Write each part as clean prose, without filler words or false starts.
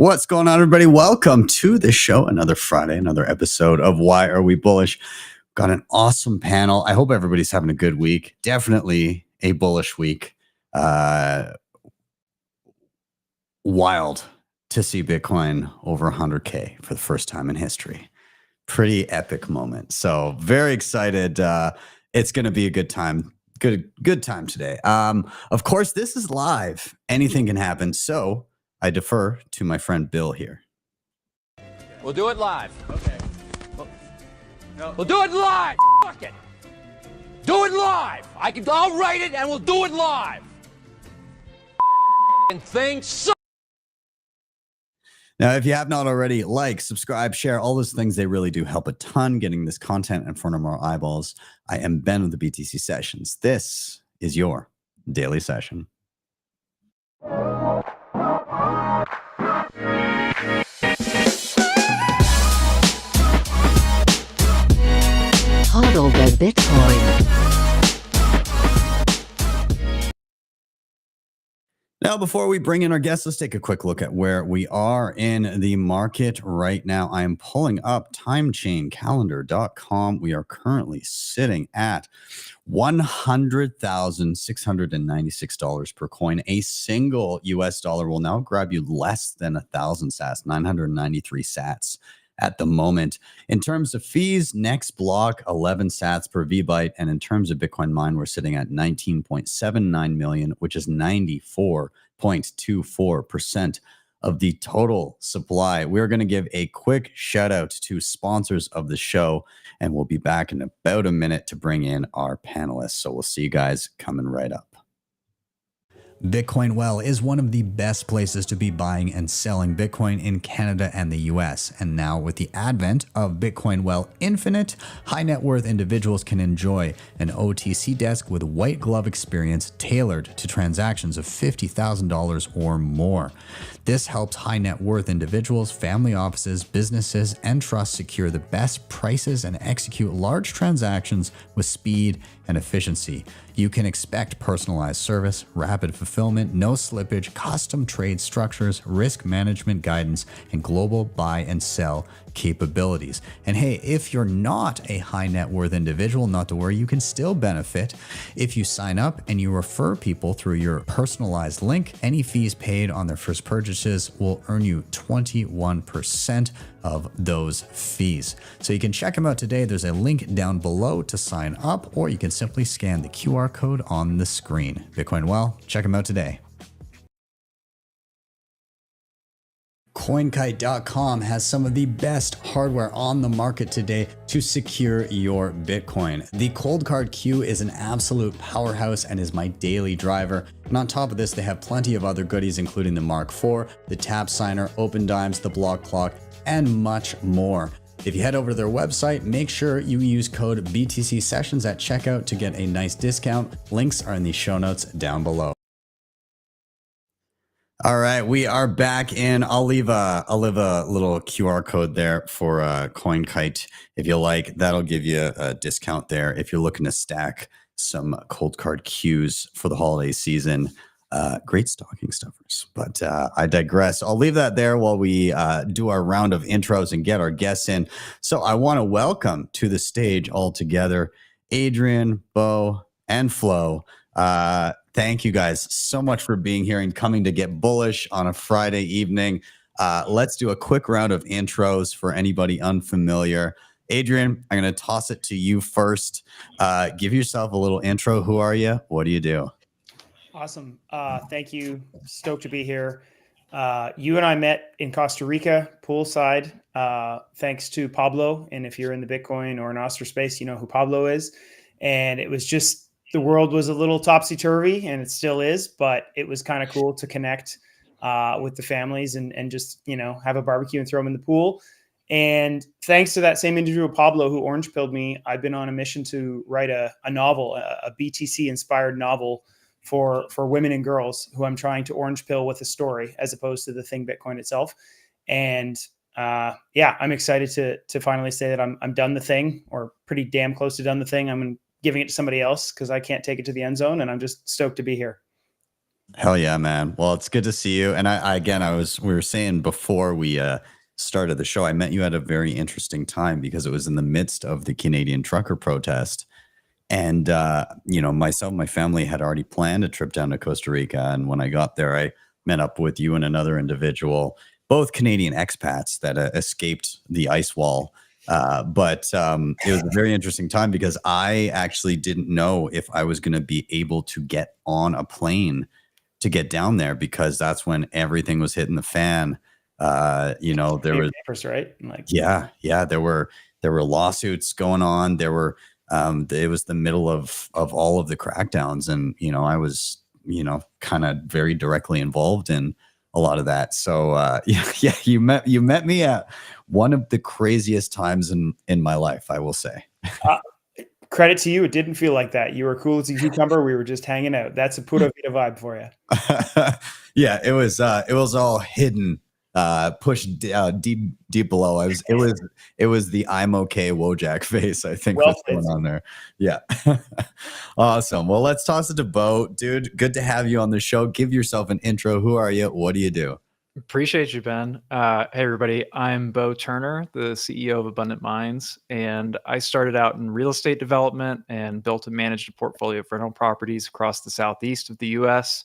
What's going on, everybody? Welcome to the show. Another Friday, another episode of Why Are We Bullish? Got an awesome panel. I hope everybody's having a good week. Definitely a bullish week. Wild to see Bitcoin over 100K for the first time in history. Pretty epic moment. So very excited. It's going to be a good time. Good time today. Of course, this is live. Anything can happen. So I defer to my friend Bill here. We'll do it live. Okay. We'll do it live. Fuck it. Do it live. I'll write it and we'll do it live. Thing sucks. Now, if you have not already, like, subscribe, share, all those things, they really do help a ton getting this content in front of more eyeballs. I am Ben of the BTC Sessions. This is your daily session. HODL the Bitcoin. Now, before we bring in our guests, let's take a quick look at where we are in the market right now. I am pulling up timechaincalendar.com. We are currently sitting at $100,696 per coin. A single US dollar will now grab you less than 1,000 sats, 993 sats at the moment. In terms of fees, next block 11 sats per VByte, and in terms of Bitcoin mine, we're sitting at 19.79 million, which is 94.24% of the total supply. We're going to give a quick shout out to sponsors of the show, and we'll be back in about a minute to bring in our panelists. So we'll see you guys coming right up. Bitcoin Well is one of the best places to be buying and selling Bitcoin in Canada and the US. And now with the advent of Bitcoin Well Infinite, high net worth individuals can enjoy an OTC desk with white glove experience tailored to transactions of $50,000 or more. This helps high net worth individuals, family offices, businesses, and trusts secure the best prices and execute large transactions with speed and efficiency. You can expect personalized service, rapid fulfillment, no slippage, custom trade structures, risk management guidance, and global buy and sell capabilities. And hey, if you're not a high net worth individual, not to worry, you can still benefit. If you sign up and you refer people through your personalized link, any fees paid on their first purchases will earn you 21% of those fees. So you can check them out today. There's a link down below to sign up, or you can simply scan the QR code on the screen. Bitcoin Well, check them out today. CoinKite.com has some of the best hardware on the market today to secure your Bitcoin. The Cold Card Q is an absolute powerhouse and is my daily driver. And on top of this, they have plenty of other goodies, including the Mark IV, the Tap Signer, Open Dimes, the Block Clock, and much more. If you head over to their website, make sure you use code BTC Sessions at checkout to get a nice discount. Links are in the show notes down below. All right, we are back in. I'll leave a little QR code there for CoinKite if you like. That'll give you a discount there if you're looking to stack some Cold Card Qs for the holiday season. Great stocking stuffers, but I digress. I'll leave that there while we do our round of intros and get our guests in. So I want to welcome to the stage all together Adrian, Beau, and Flo. Thank you guys so much for being here and coming to get bullish on a Friday evening. Let's do a quick round of intros for anybody unfamiliar. Adrian, I'm going to toss it to you first. Give yourself a little intro. Who are you? What do you do? Awesome. Thank you. Stoked to be here. You and I met in Costa Rica, poolside, thanks to Pablo. And if you're in the Bitcoin or Nostr space, you know who Pablo is. And it was just, the world was a little topsy-turvy, and it still is, but it was kind of cool to connect with the families and just, you know, have a barbecue and throw them in the pool. And thanks to that same individual, Pablo, who orange pilled me, I've been on a mission to write a novel, a BTC-inspired novel for women and girls who I'm trying to orange pill with a story as opposed to the thing Bitcoin itself. And yeah, I'm excited to finally say that I'm done the thing, or pretty damn close to done the thing. I'm giving it to somebody else because I can't take it to the end zone, and I'm just stoked to be here. Hell yeah, man. Well, it's good to see you. And we were saying before we started the show, I met you at a very interesting time because it was in the midst of the Canadian trucker protest. And, myself and my family had already planned a trip down to Costa Rica. And when I got there, I met up with you and another individual, both Canadian expats that escaped the ice wall. But it was a very interesting time because I actually didn't know if I was going to be able to get on a plane to get down there because that's when everything was hitting the fan. There was papers, right? Like, yeah, there were lawsuits going on. There were it was the middle of all of the crackdowns, and I was kind of very directly involved in a lot of that. So yeah, you met me at one of the craziest times in my life, I will say. Credit to you, it didn't feel like that. You were cool as a cucumber. We were just hanging out. That's a Pura Vida vibe for you. Yeah, it was all hidden, pushed deep below. It was the I'm okay Wojak face, I think, what's going on there. Yeah. Awesome. Well, let's toss it to Beau. Dude, good to have you on the show. Give yourself an intro. Who are you? What do you do? Appreciate you, Ben. Hey, everybody. I'm Beau Turner, the CEO of Abundant Minds, and I started out in real estate development and built and managed a portfolio of rental properties across the southeast of the U.S.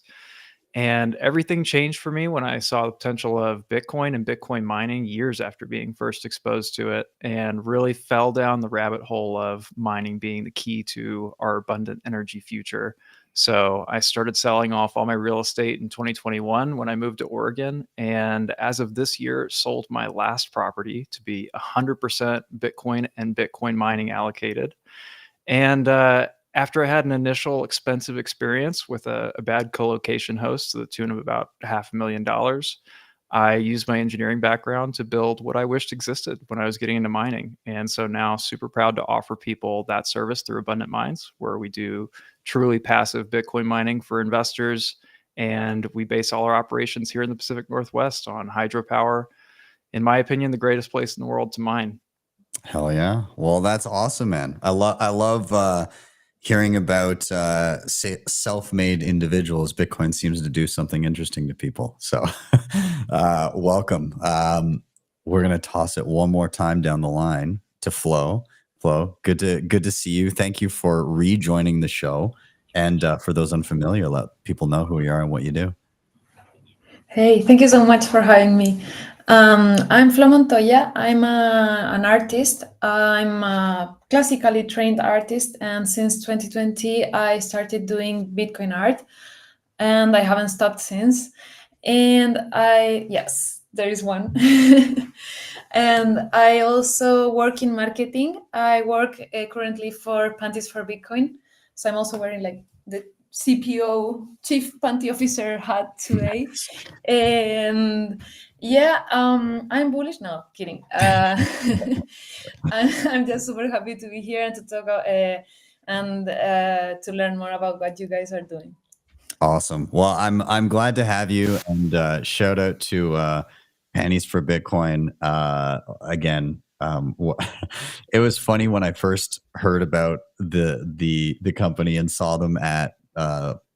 And everything changed for me when I saw the potential of Bitcoin and Bitcoin mining years after being first exposed to it, and really fell down the rabbit hole of mining being the key to our abundant energy future. So I started selling off all my real estate in 2021 when I moved to Oregon. And as of this year, sold my last property to be 100% Bitcoin and Bitcoin mining allocated. And after I had an initial expensive experience with a bad co-location host to the tune of about $500,000, I used my engineering background to build what I wished existed when I was getting into mining. And so now super proud to offer people that service through Abundant Minds, where we do truly passive Bitcoin mining for investors. And we base all our operations here in the Pacific Northwest on hydropower. In my opinion, the greatest place in the world to mine. Hell yeah. Well, that's awesome, man. I love hearing about self-made individuals. Bitcoin seems to do something interesting to people. So welcome. We're going to toss it one more time down the line to Flo. Flo, good to see you. Thank you for rejoining the show. And for those unfamiliar, let people know who you are and what you do. Hey, thank you so much for having me. I'm Flo Montoya. I'm an artist. I'm a classically trained artist, and since 2020, I started doing Bitcoin art, and I haven't stopped since. And yes, there is one. And I also work in marketing. I work currently for Panties for Bitcoin. So I'm also wearing like the CPO, Chief Panty Officer hat today. And yeah, I'm bullish. No, kidding. I'm just super happy to be here and to talk and to learn more about what you guys are doing. Awesome. Well, I'm glad to have you, and shout out to Panties for Bitcoin again. It was funny when I first heard about the company and saw them at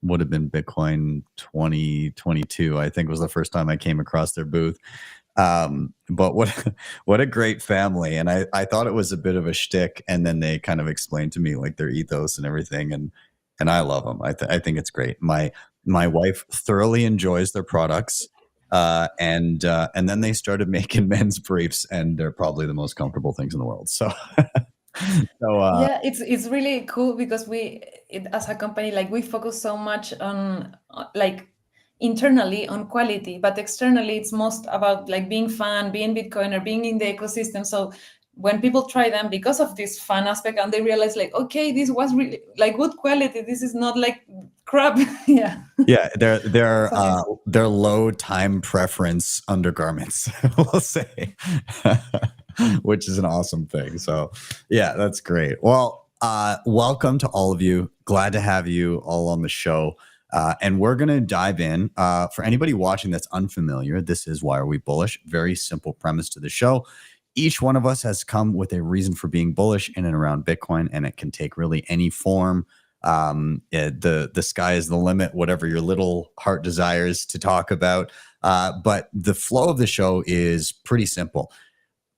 would have been Bitcoin 2022. I think was the first time I came across their booth. But what a great family. And I thought it was a bit of a shtick, and then they kind of explained to me like their ethos and everything, and I love them. I think it's great. My wife thoroughly enjoys their products. And then they started making men's briefs, and they're probably the most comfortable things in the world. So, yeah, it's really cool because as a company, like we focus so much on like internally on quality, but externally it's most about like being fun, being Bitcoin, or being in the ecosystem. So when people try them because of this fun aspect, and they realize like, okay, this was really like good quality. This is not like crap. Yeah. Yeah, they're low time preference undergarments, we'll say, which is an awesome thing. So yeah, that's great. Well, welcome to all of you. Glad to have you all on the show. And we're going to dive in. For anybody watching that's unfamiliar, this is Why Are We Bullish? Very simple premise to the show. Each one of us has come with a reason for being bullish in and around Bitcoin, and it can take really any form. The sky is the limit, whatever your little heart desires to talk about. But the flow of the show is pretty simple.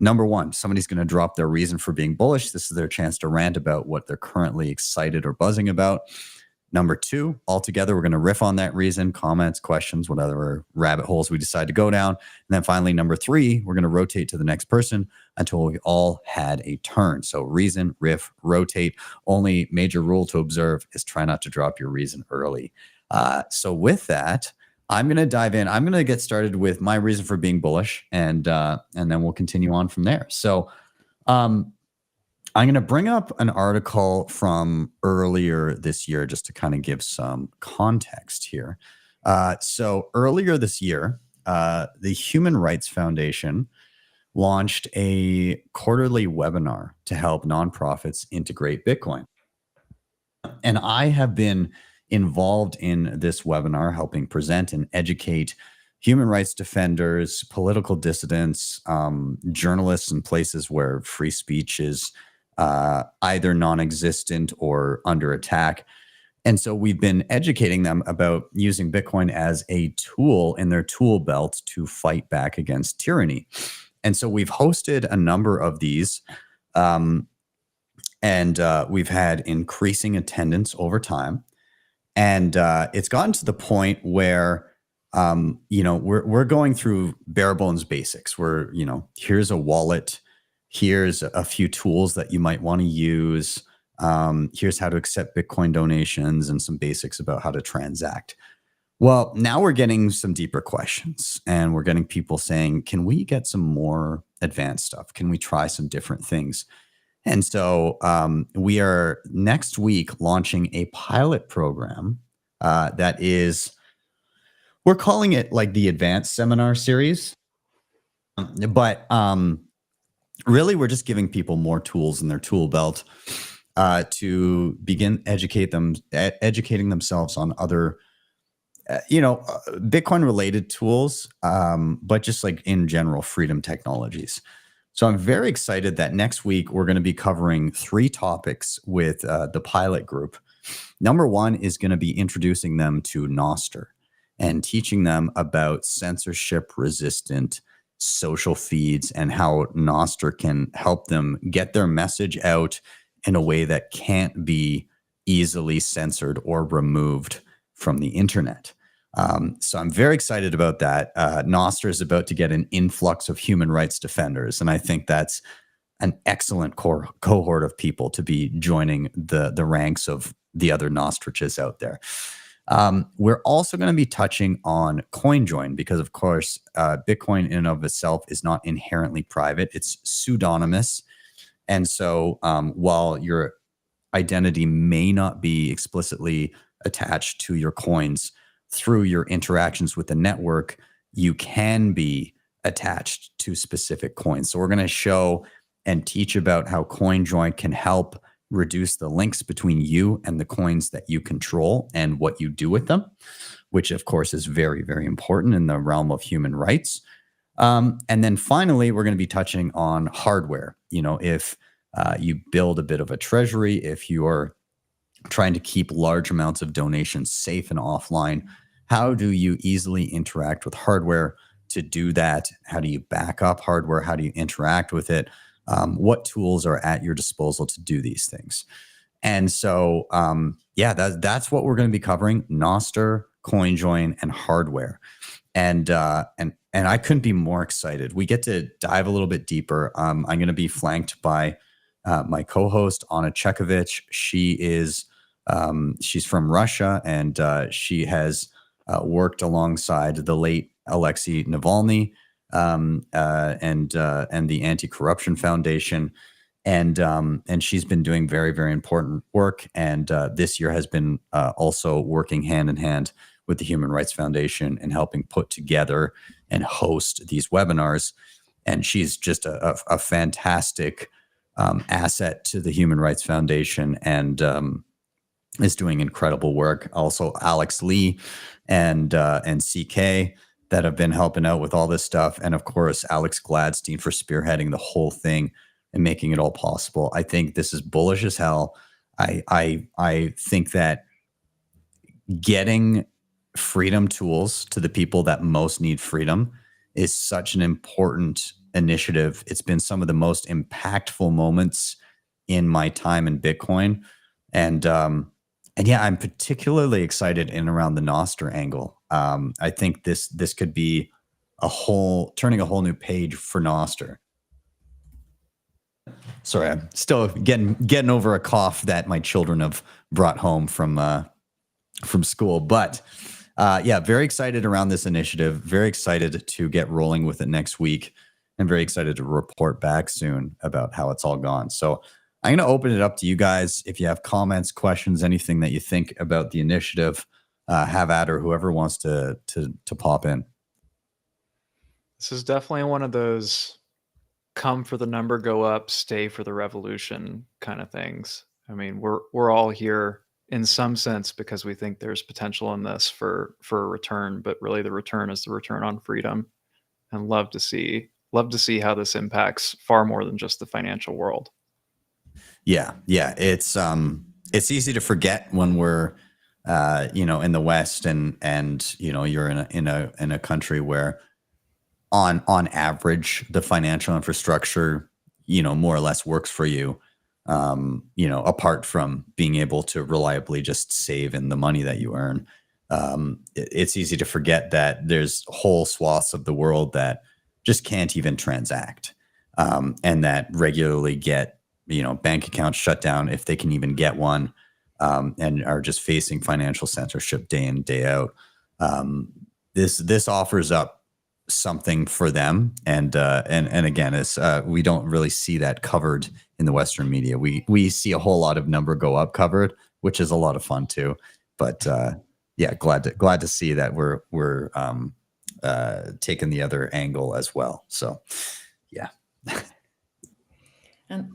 Number one, somebody's going to drop their reason for being bullish. This is their chance to rant about what they're currently excited or buzzing about. Number two, altogether, we're going to riff on that reason, comments, questions, whatever rabbit holes we decide to go down. And then finally, number three, we're going to rotate to the next person until we all had a turn. So reason, riff, rotate. Only major rule to observe is try not to drop your reason early. So with that, I'm going to dive in. I'm going to get started with my reason for being bullish, and then we'll continue on from there. So I'm going to bring up an article from earlier this year just to kind of give some context here. So earlier this year, the Human Rights Foundation launched a quarterly webinar to help nonprofits integrate Bitcoin. And I have been involved in this webinar, helping present and educate human rights defenders, political dissidents, journalists in places where free speech is either non-existent or under attack. And so we've been educating them about using Bitcoin as a tool in their tool belt to fight back against tyranny. And so we've hosted a number of these, and we've had increasing attendance over time. And it's gotten to the point where, we're going through bare bones basics where, here's a wallet, here's a few tools that you might want to use. Here's how to accept Bitcoin donations and some basics about how to transact. Well, now we're getting some deeper questions, and we're getting people saying, can we get some more advanced stuff? Can we try some different things? And so we are next week launching a pilot program that is, we're calling it like the Advanced Seminar Series. But really, we're just giving people more tools in their tool belt to begin educating themselves on other, Bitcoin-related tools, but just like in general, freedom technologies. So I'm very excited that next week we're going to be covering 3 topics with the pilot group. Number one is going to be introducing them to Nostr and teaching them about censorship-resistant social feeds and how Nostr can help them get their message out in a way that can't be easily censored or removed from the internet. So I'm very excited about that. Nostr is about to get an influx of human rights defenders, and I think that's an excellent cohort of people to be joining the ranks of the other Nostriches out there. We're also going to be touching on CoinJoin because, of course, Bitcoin in and of itself is not inherently private. It's pseudonymous. And so while your identity may not be explicitly attached to your coins, through your interactions with the network, you can be attached to specific coins. So we're going to show and teach about how CoinJoin can help reduce the links between you and the coins that you control and what you do with them, which of course is very, very important in the realm of human rights. And then finally, we're going to be touching on hardware. If you build a bit of a treasury, if you're trying to keep large amounts of donations safe and offline, how do you easily interact with hardware to do that? How do you back up hardware? How do you interact with it? What tools are at your disposal to do these things? And so, that's what we're going to be covering: Nostr, CoinJoin, and hardware. And I couldn't be more excited. We get to dive a little bit deeper. I'm going to be flanked by my co-host Anna Chekovich. She's from Russia, and she has worked alongside the late Alexei Navalny and the Anti-Corruption Foundation, and she's been doing very, very important work. And this year has been also working hand in hand with the Human Rights Foundation and helping put together and host these webinars. And she's just a fantastic asset to the Human Rights Foundation, and is doing incredible work. Also, Alex Lee and CK that have been helping out with all this stuff. And of course, Alex Gladstein for spearheading the whole thing and making it all possible. I think this is bullish as hell. I think that getting freedom tools to the people that most need freedom is such an important initiative. It's been some of the most impactful moments in my time in Bitcoin. And yeah, I'm particularly excited in around the Nostr angle. I think this could be turning a whole new page for Nostr. Sorry, I'm still getting over a cough that my children have brought home from school. But yeah, very excited around this initiative. Very excited to get rolling with it next week, and very excited to report back soon about how it's all gone. So I'm going to open it up to you guys. If you have comments, questions, anything that you think about the initiative, have at, or whoever wants to pop in. This is definitely one of those come for the number, go up, stay for the revolution kind of things. I mean, we're all here in some sense because we think there's potential in this for a return, but really the return is the return on freedom, and love to see how this impacts far more than just the financial world. Yeah. It's easy to forget when we're in the West, and you're in a country where on average the financial infrastructure more or less works for you. Apart from being able to reliably just save in the money that you earn. It's easy to forget that there's whole swaths of the world that just can't even transact, and that regularly get, bank accounts shut down if they can even get one, and are just facing financial censorship day in, day out. This offers up something for them, and again, it's we don't really see that covered in the Western media. We see a whole lot of number go up covered, which is a lot of fun too. But yeah, glad to see that we're taking the other angle as well. So yeah. And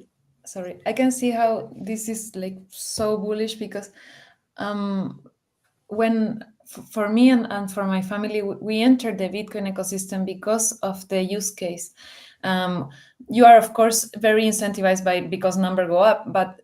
sorry, I can see how this is like so bullish, because when for me and for my family, we entered the Bitcoin ecosystem because of the use case. You are, of course, very incentivized because number go up, but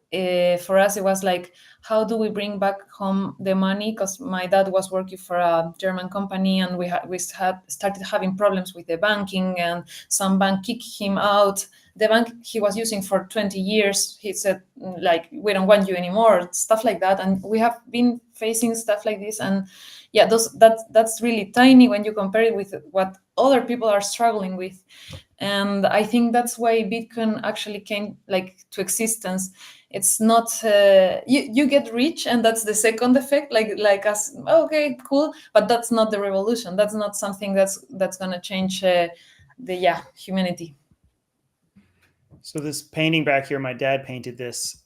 for us it was like, how do we bring back home the money? Because my dad was working for a German company, and we started having problems with the banking, and some bank kicked him out. The bank he was using for 20 years, he said, like, we don't want you anymore, stuff like that. And we have been facing stuff like this. And yeah, that's really tiny when you compare it with what other people are struggling with. And I think that's why Bitcoin actually came to existence. It's not you get rich, and that's the second effect, like us, okay, cool, but that's not the revolution. That's not something that's gonna change humanity. So this painting back here, my dad painted this.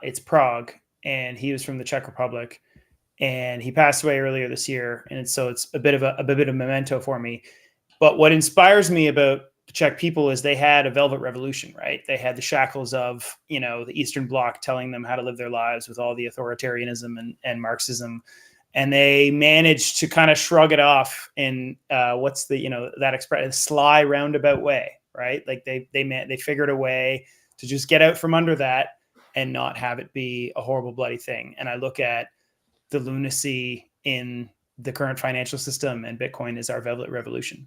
It's Prague, and he was from the Czech Republic, and he passed away earlier this year. And so it's a bit of a memento for me. But what inspires me about the Czech people is they had a velvet revolution, right? They had the shackles of, the Eastern Bloc telling them how to live their lives with all the authoritarianism and Marxism. And they managed to kind of shrug it off in that expression, sly roundabout way, right? Like they figured a way to just get out from under that and not have it be a horrible, bloody thing. And I look at the lunacy in the current financial system, and Bitcoin is our velvet revolution.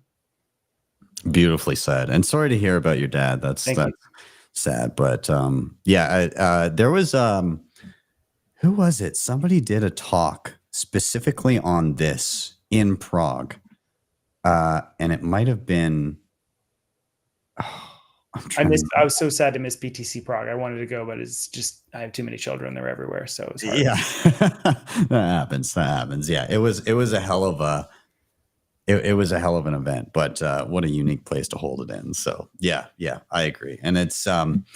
Beautifully said. And sorry to hear about your dad. That's sad. But there was who was it? Somebody did a talk specifically on this in Prague, and it might have been. I was so sad to miss BTC Prague. I wanted to go, but it's just I have too many children. They're everywhere, so it's hard. Yeah, that happens. Yeah, it was a hell of a. It was a hell of an event, but what a unique place to hold it in. So yeah, I agree. And it's again,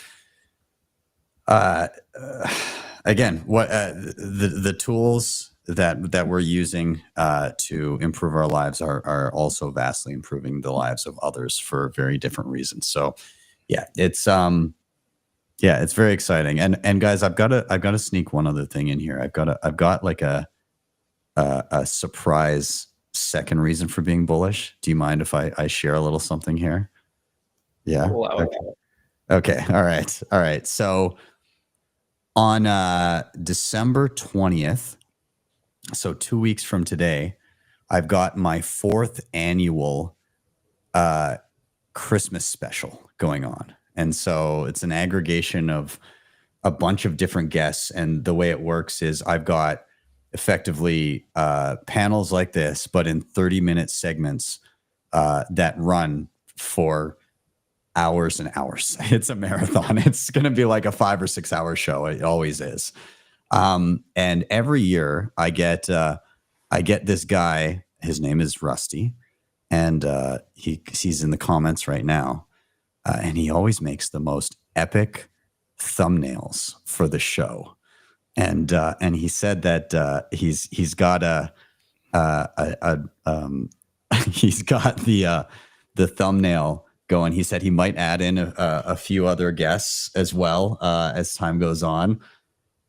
what the tools that we're using to improve our lives are also vastly improving the lives of others for very different reasons. So yeah, it's very exciting. And guys, I've got to sneak one other thing in here. I've got like a surprise second reason for being bullish. Do you mind if I share a little something here? Yeah. Wow. Okay. All right. So On December 20th, so 2 weeks from today, I've got my 4th annual Christmas special going on. And so it's an aggregation of a bunch of different guests. And the way it works is I've got effectively panels like this, but in 30-minute segments that run for hours and hours. It's a marathon. It's going to be like a 5 or 6 hour show. It always is. And every year I get this guy. His name is Rusty, and he's in the comments right now. And he always makes the most epic thumbnails for the show. And he said that he's got he's got the thumbnail going. He said he might add in a few other guests as well as time goes on.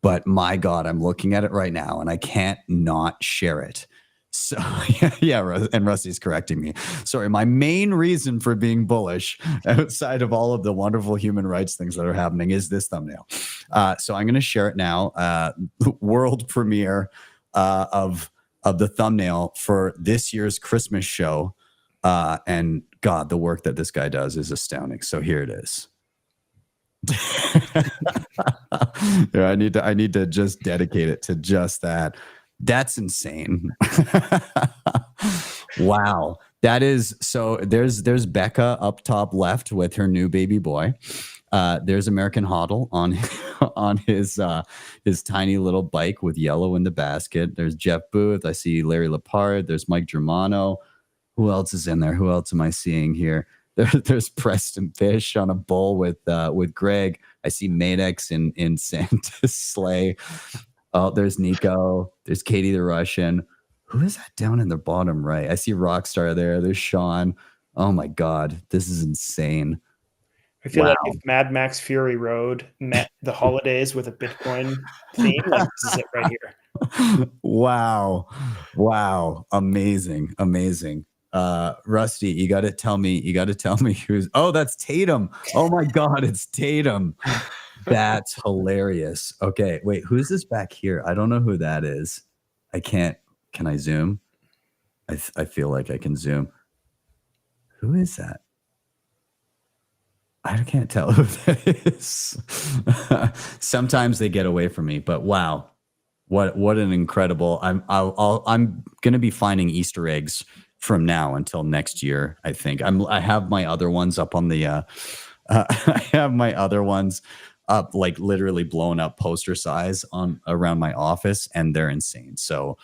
But my God, I'm looking at it right now and I can't not share it. So yeah, and Rusty's correcting me. Sorry, my main reason for being bullish, outside of all of the wonderful human rights things that are happening, is this thumbnail. So I'm going to share it now. World premiere of the thumbnail for this year's Christmas show. And God, the work that this guy does is astounding. So here it is. Yeah, I need to just dedicate it to just that. That's insane. Wow. That is, so there's Becca up top left with her new baby boy. There's American HODL on his tiny little bike with yellow in the basket. There's Jeff Booth. I see Larry Lepard. There's Mike Germano. Who else is in there? Who else am I seeing here? There's Preston Fish on a bull with Greg. I see Madex in Santa's sleigh. Oh, there's Nico. There's Katie the Russian. Who is that down in the bottom right? I see Rockstar there. There's Sean. Oh my God, this is insane. I feel like if Mad Max Fury Road met the holidays with a Bitcoin theme, like this is it right here. Wow. Amazing. Rusty, you got to tell me who's, oh, that's Tatum. Oh my God, it's Tatum. That's hilarious. Okay, wait, who's this back here? I don't know who that is. I can't. Can I zoom? I feel like I can zoom. Who is that? I can't tell who that is. Sometimes they get away from me, but wow, what an incredible! I'm going to be finding Easter eggs from now until next year. I think I have my other ones up on the. I have my other ones up, like literally blown up poster size around my office, and they're insane. So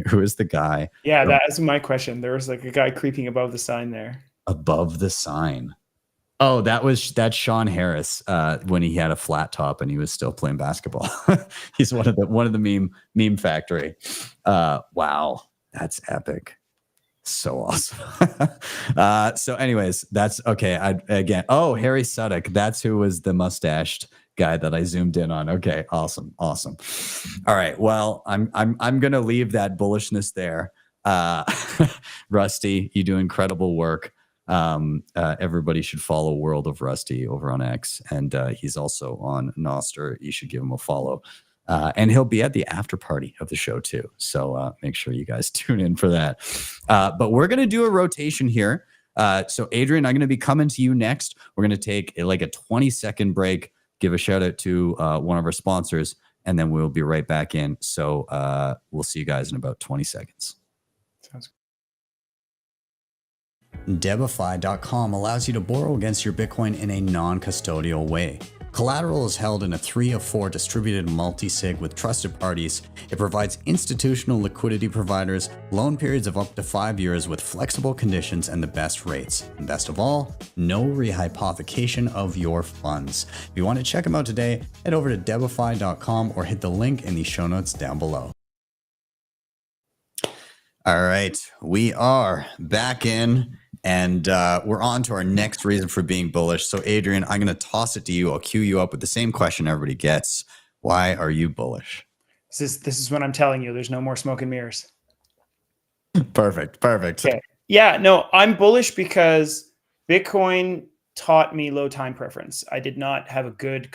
who is the guy? Yeah, that is my question. There was like a guy creeping above the sign there. Above the sign. Oh, that's Sean Harris when he had a flat top and he was still playing basketball. He's one of the meme factory. Wow, that's epic. So awesome. So anyways, that's okay. Oh, Harry Suddick. That's who was the mustached guy that I zoomed in on. Okay, awesome. All right. Well, I'm gonna leave that bullishness there. Rusty, you do incredible work. Everybody should follow World of Rusty over on X, and he's also on Nostr. You should give him a follow. And he'll be at the after party of the show too. So make sure you guys tune in for that. But we're going to do a rotation here. So Adrian, I'm going to be coming to you next. We're going to take like a 20-second break, give a shout out to one of our sponsors, and then we'll be right back in. So we'll see you guys in about 20 seconds. Sounds good. DEBIFI.com allows you to borrow against your Bitcoin in a non-custodial way. Collateral is held in a 3 of 4 distributed multisig with trusted parties. It provides institutional liquidity providers, loan periods of up to 5 years with flexible conditions and the best rates. And best of all, no rehypothecation of your funds. If you want to check them out today, head over to debify.com or hit the link in the show notes down below. All right, we are back in. And we're on to our next reason for being bullish. So Adrian, I'm going to toss it to you. I'll cue you up with the same question everybody gets. Why are you bullish? This is when I'm telling you there's no more smoke and mirrors. Perfect. Okay. Yeah, no, I'm bullish because Bitcoin taught me low time preference. I did not have a good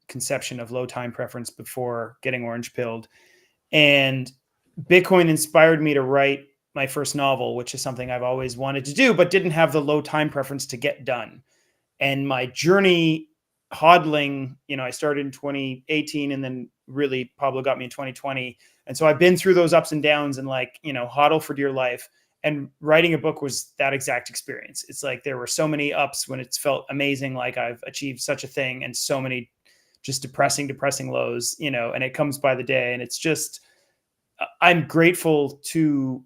conception of low time preference before getting orange pilled. And Bitcoin inspired me to write my first novel, which is something I've always wanted to do, but didn't have the low time preference to get done. And my journey hodling, I started in 2018, and then really Pablo got me in 2020. And so I've been through those ups and downs, and hodl for dear life. And writing a book was that exact experience. It's like there were so many ups when it's felt amazing, like I've achieved such a thing, and so many just depressing lows, and it comes by the day. And it's just, I'm grateful to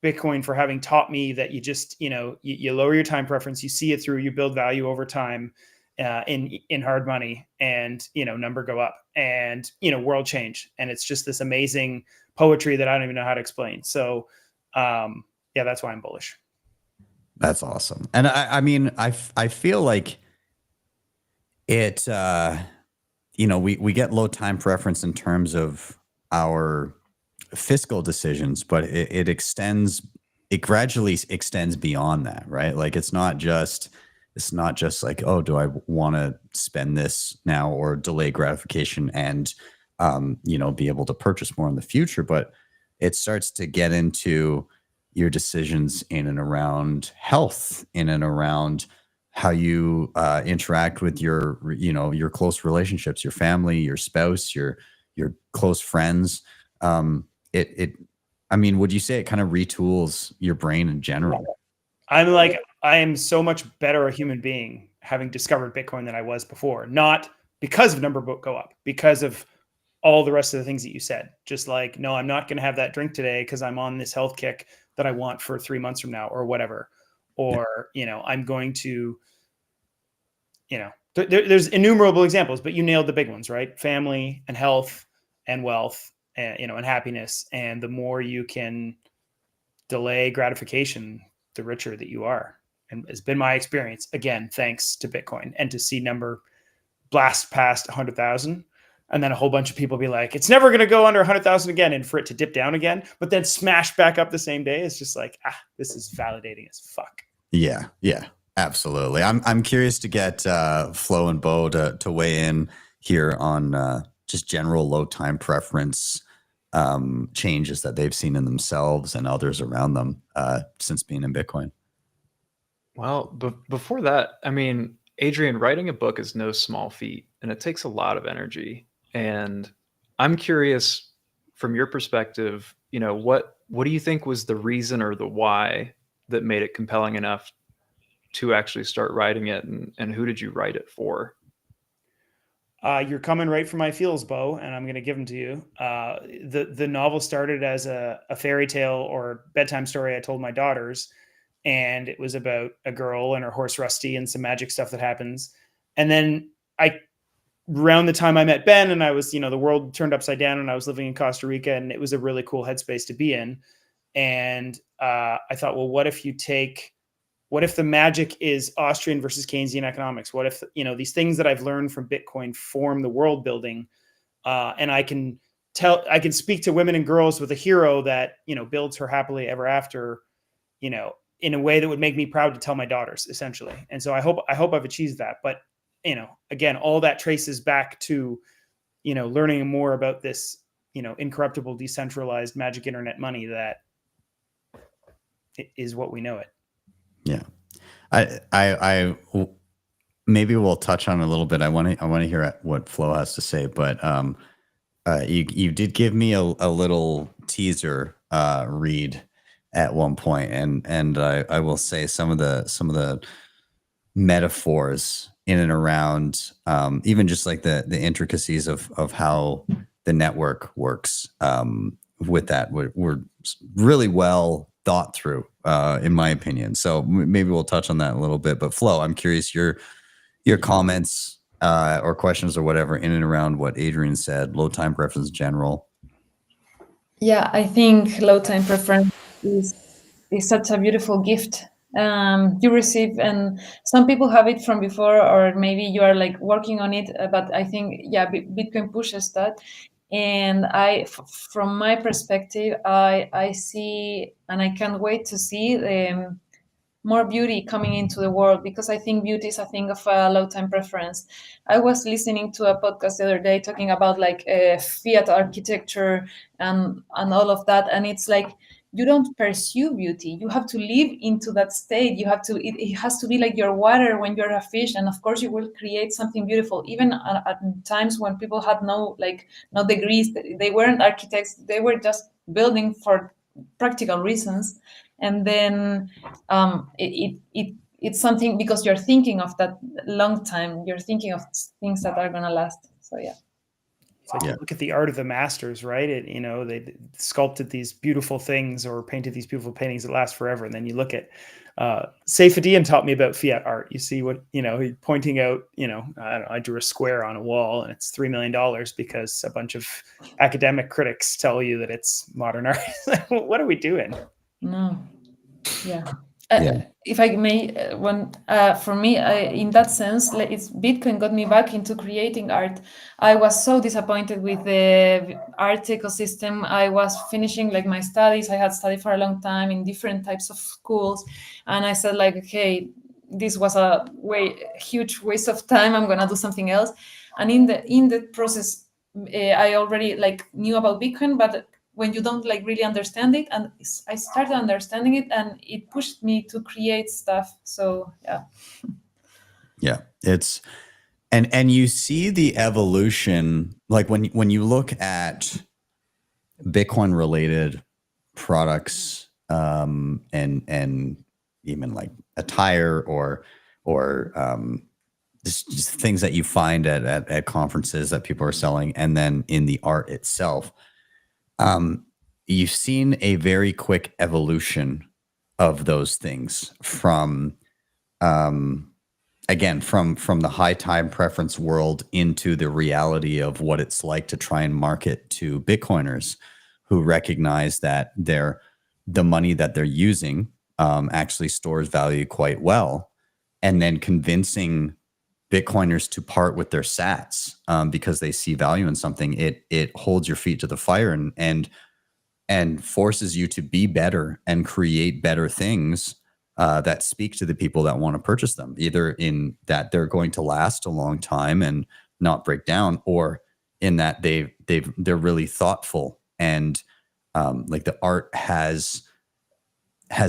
Bitcoin for having taught me that you just, you lower your time preference, you see it through, you build value over time in hard money, and, number go up, and, world change. And it's just this amazing poetry that I don't even know how to explain. So, yeah, that's why I'm bullish. That's awesome. And I mean, I feel like it, we get low time preference in terms of our fiscal decisions, but it gradually extends beyond that, right? Like it's not just like, oh, do I want to spend this now or delay gratification and, be able to purchase more in the future, but it starts to get into your decisions in and around health, in and around how you interact with your close relationships, your family, your spouse, your close friends. I mean, would you say it kind of retools your brain in general? I am so much better a human being having discovered Bitcoin than I was before. Not because of number go up, because of all the rest of the things that you said. Just like, no, I'm not going to have that drink today because I'm on this health kick that I want for 3 months from now or whatever. Or, I'm going to, there's innumerable examples, but you nailed the big ones, right? Family and health and wealth and, and happiness. And the more you can delay gratification, the richer that you are. And it's been my experience, again, thanks to Bitcoin, and to see number blast past 100,000. And then a whole bunch of people be like, it's never going to go under 100,000 again. And for it to dip down again, but then smash back up the same day, it's just like, this is validating as fuck. Yeah, absolutely. I'm curious to get Flo and Beau to weigh in here on just general low time preference changes that they've seen in themselves and others around them since being in Bitcoin. Well, before that, I mean, Adrian, writing a book is no small feat, and it takes a lot of energy. And I'm curious, from your perspective, what do you think was the reason or the why that made it compelling enough to actually start writing it, and who did you write it for? You're coming right for my feels, Beau, and I'm going to give them to you. The novel started as a fairy tale or bedtime story I told my daughters, and it was about a girl and her horse Rusty and some magic stuff that happens. And then around the time I met Ben, and I was, the world turned upside down, and I was living in Costa Rica, and it was a really cool headspace to be in. And I thought, well, what if the magic is Austrian versus Keynesian economics? What if, these things that I've learned from Bitcoin form the world building, and I can speak to women and girls with a hero that, builds her happily ever after, in a way that would make me proud to tell my daughters, essentially. And so I hope I've achieved that. But, again, all that traces back to, learning more about this, incorruptible, decentralized magic internet money that is what we know it. Yeah. I maybe we'll touch on it a little bit. I want to hear what Flo has to say, but you did give me a little teaser read at one point, and I will say some of the metaphors in and around even just like the intricacies of how the network works with that were really well thought through, in my opinion. So maybe we'll touch on that a little bit. But Flo, I'm curious your comments or questions or whatever in and around what Adrian said, low time preference in general. Yeah, I think low time preference is such a beautiful gift you receive, and some people have it from before, or maybe you are like working on it. But I think, Bitcoin pushes that. And from my perspective, I see, and I can't wait to see more beauty coming into the world, because I think beauty is a thing of a low time preference. I was listening to a podcast the other day talking about like fiat architecture and all of that, and it's like you don't pursue beauty, you have to live into that state. You have to, it has to be like your water when you're a fish, and of course you will create something beautiful, even at times when people had no degrees. They weren't architects, they were just building for practical reasons. And then it's something, because you're thinking of that long time, you're thinking of things that are going to last. So yeah. It's like, look at the art of the masters, right? They sculpted these beautiful things or painted these beautiful paintings that last forever. And then you look at Seyfedien taught me about fiat art. You see what, he's pointing out, I don't know, I drew a square on a wall and it's $3 million because a bunch of academic critics tell you that it's modern art. What are we doing? No. Yeah. If I may, for me, in that sense, it's Bitcoin got me back into creating art. I was so disappointed with the art ecosystem. I was finishing like my studies. I had studied for a long time in different types of schools, and I said like, okay, this was a huge waste of time. I'm gonna do something else. And in the process, I already like knew about Bitcoin, but when you don't like really understand it, and I started understanding it, and it pushed me to create stuff. So yeah, it's and you see the evolution, like when you look at Bitcoin related products, and even like attire or just things that you find at conferences that people are selling, and then in the art itself. You've seen a very quick evolution of those things from, again, from the high time preference world into the reality of what it's like to try and market to Bitcoiners who recognize that the money that they're using actually stores value quite well, and then convincing Bitcoiners to part with their sats because they see value in something. It holds your feet to the fire and forces you to be better and create better things that speak to the people that want to purchase them, either in that they're going to last a long time and not break down, or in that they're really thoughtful and like the art has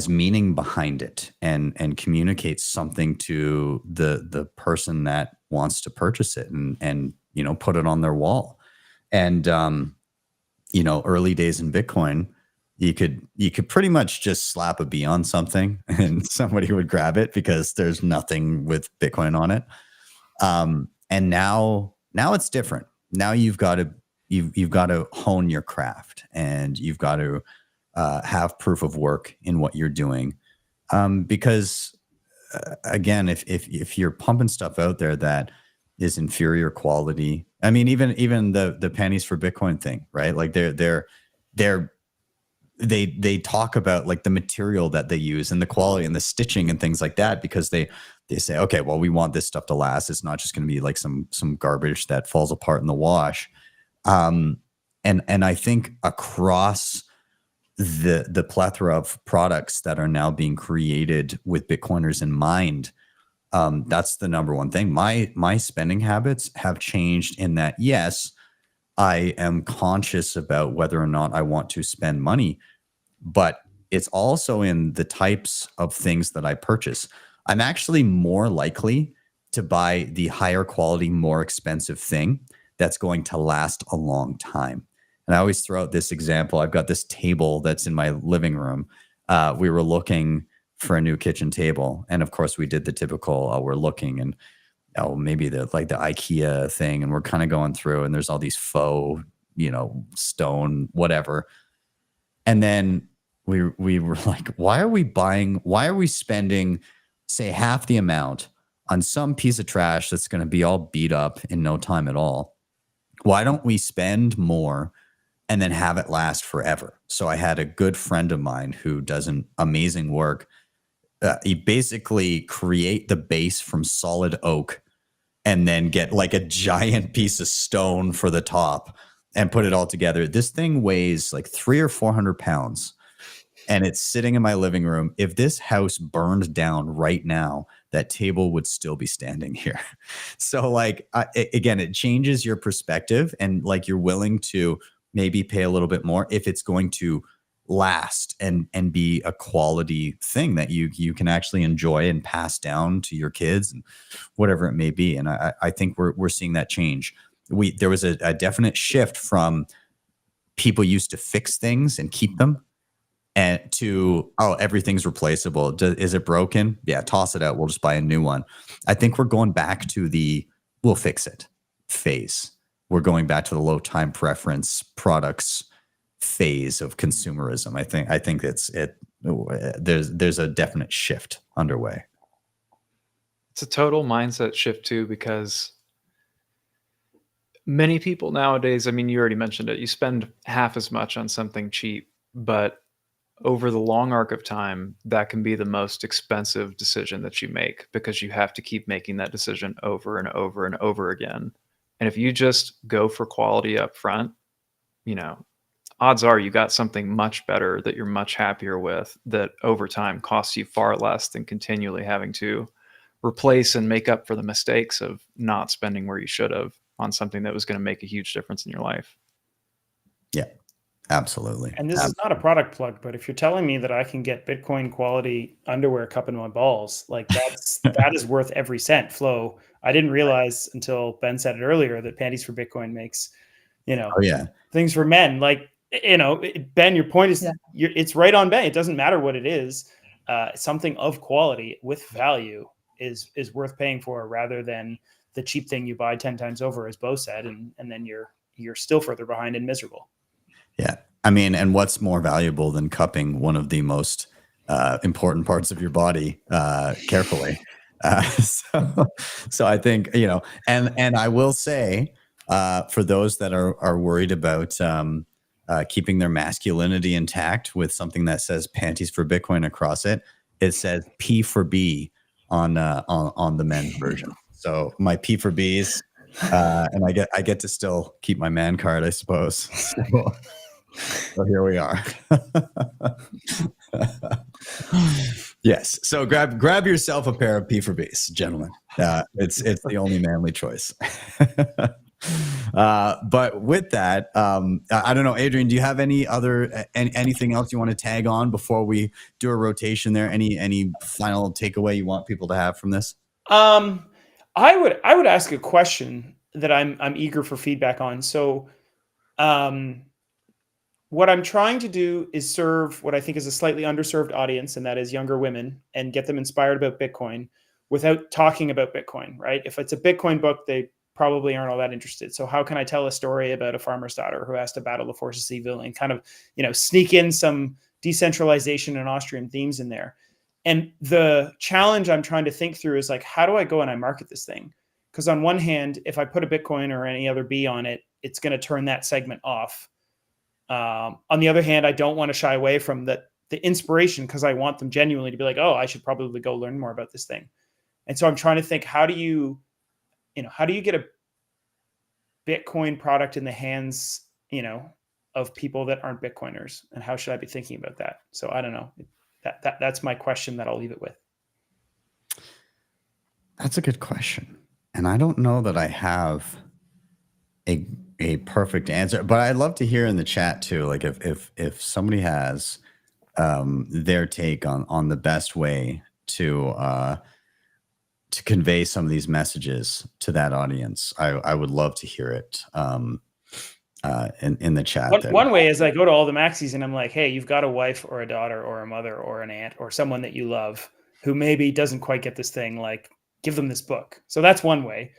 meaning behind it and communicates something to the person that wants to purchase it and put it on their wall. And early days in Bitcoin, you could pretty much just slap a B on something and somebody would grab it because there's nothing with Bitcoin on it. And now it's different. Now you've got to hone your craft, and you've got to have proof of work in what you're doing, because again, if you're pumping stuff out there that is inferior quality, I mean, even the pennies for Bitcoin thing, right? Like they talk about like the material that they use and the quality and the stitching and things like that, because they say, okay, well, we want this stuff to last. It's not just going to be like some garbage that falls apart in the wash. And I think across the plethora of products that are now being created with Bitcoiners in mind, that's the number one thing. My spending habits have changed in that, yes, I am conscious about whether or not I want to spend money, but it's also in the types of things that I purchase. I'm actually more likely to buy the higher quality, more expensive thing that's going to last a long time. And I always throw out this example. I've got this table that's in my living room. We were looking for a new kitchen table, and of course we did the typical, we're looking and maybe the IKEA thing, and we're kind of going through, and there's all these faux, stone, whatever. And then we were like, why are we spending, say, half the amount on some piece of trash that's going to be all beat up in no time at all? Why don't we spend more and then have it last forever? So I had a good friend of mine who does an amazing work. He basically create the base from solid oak and then get like a giant piece of stone for the top and put it all together. This thing weighs like 300 or 400 pounds. and it's sitting in my living room. If this house burned down right now, that table would still be standing here. So like, again, it changes your perspective, and like you're willing to maybe pay a little bit more if it's going to last and be a quality thing that you can actually enjoy and pass down to your kids and whatever it may be. And I think we're seeing that change. There was a definite shift from people used to fix things and keep them, and to, oh, everything's replaceable. Is it broken? Yeah, toss it out. We'll just buy a new one. I think we're going back to the we'll fix it phase. We're going back to the low time preference products phase of consumerism. I think there's a definite shift underway. It's a total mindset shift too, because many people nowadays, I mean, you already mentioned it, you spend half as much on something cheap, but over the long arc of time, that can be the most expensive decision that you make, because you have to keep making that decision over and over and over again. And if you just go for quality up front, you know, odds are you got something much better that you're much happier with, that over time costs you far less than continually having to replace and make up for the mistakes of not spending where you should have on something that was going to make a huge difference in your life. Yeah. Absolutely. And this is not a product plug, but if you're telling me that I can get Bitcoin quality underwear cupping my balls, like that is worth every cent. Flo, I didn't realize until Ben said it earlier that Panties for Bitcoin makes, things for men. Like, Ben, your point is, it's right on, Ben. It doesn't matter what it is. Something of quality with value is worth paying for, rather than the cheap thing you buy 10 times over, as Beau said, and then you're still further behind and miserable. Yeah. I mean, and what's more valuable than cupping one of the most important parts of your body carefully? So I think, and I will say, for those that are worried about keeping their masculinity intact with something that says Panties for Bitcoin across it, it says P for B on the men's version. So my P for B's, and I get to still keep my man card, I suppose. So here we are. Yes. So grab yourself a pair of P for B's, gentlemen. It's the only manly choice. But with that, I don't know, Adrian, do you have anything else you want to tag on before we do a rotation there? Any final takeaway you want people to have from this? I would ask a question that I'm eager for feedback on. So, what I'm trying to do is serve what I think is a slightly underserved audience, and that is younger women, and get them inspired about Bitcoin without talking about Bitcoin, right? If it's a Bitcoin book, they probably aren't all that interested. So how can I tell a story about a farmer's daughter who has to battle the forces of evil and kind of, sneak in some decentralization and Austrian themes in there? And the challenge I'm trying to think through is like, how do I go and I market this thing? Because on one hand, if I put a Bitcoin or any other B on it, it's going to turn that segment off. On the other hand, I don't want to shy away from the inspiration, because I want them genuinely to be like, oh, I should probably go learn more about this thing. And so I'm trying to think, how do you get a Bitcoin product in the hands, of people that aren't Bitcoiners, and how should I be thinking about that? So I don't know. That's my question that I'll leave it with. That's a good question. And I don't know that I have a perfect answer, but I'd love to hear in the chat too, like if somebody has their take on the best way to convey some of these messages to that audience. I would love to hear it in the chat. One way is I go to all the maxis and I'm like, hey, you've got a wife or a daughter or a mother or an aunt or someone that you love who maybe doesn't quite get this thing, like give them this book. So that's one way.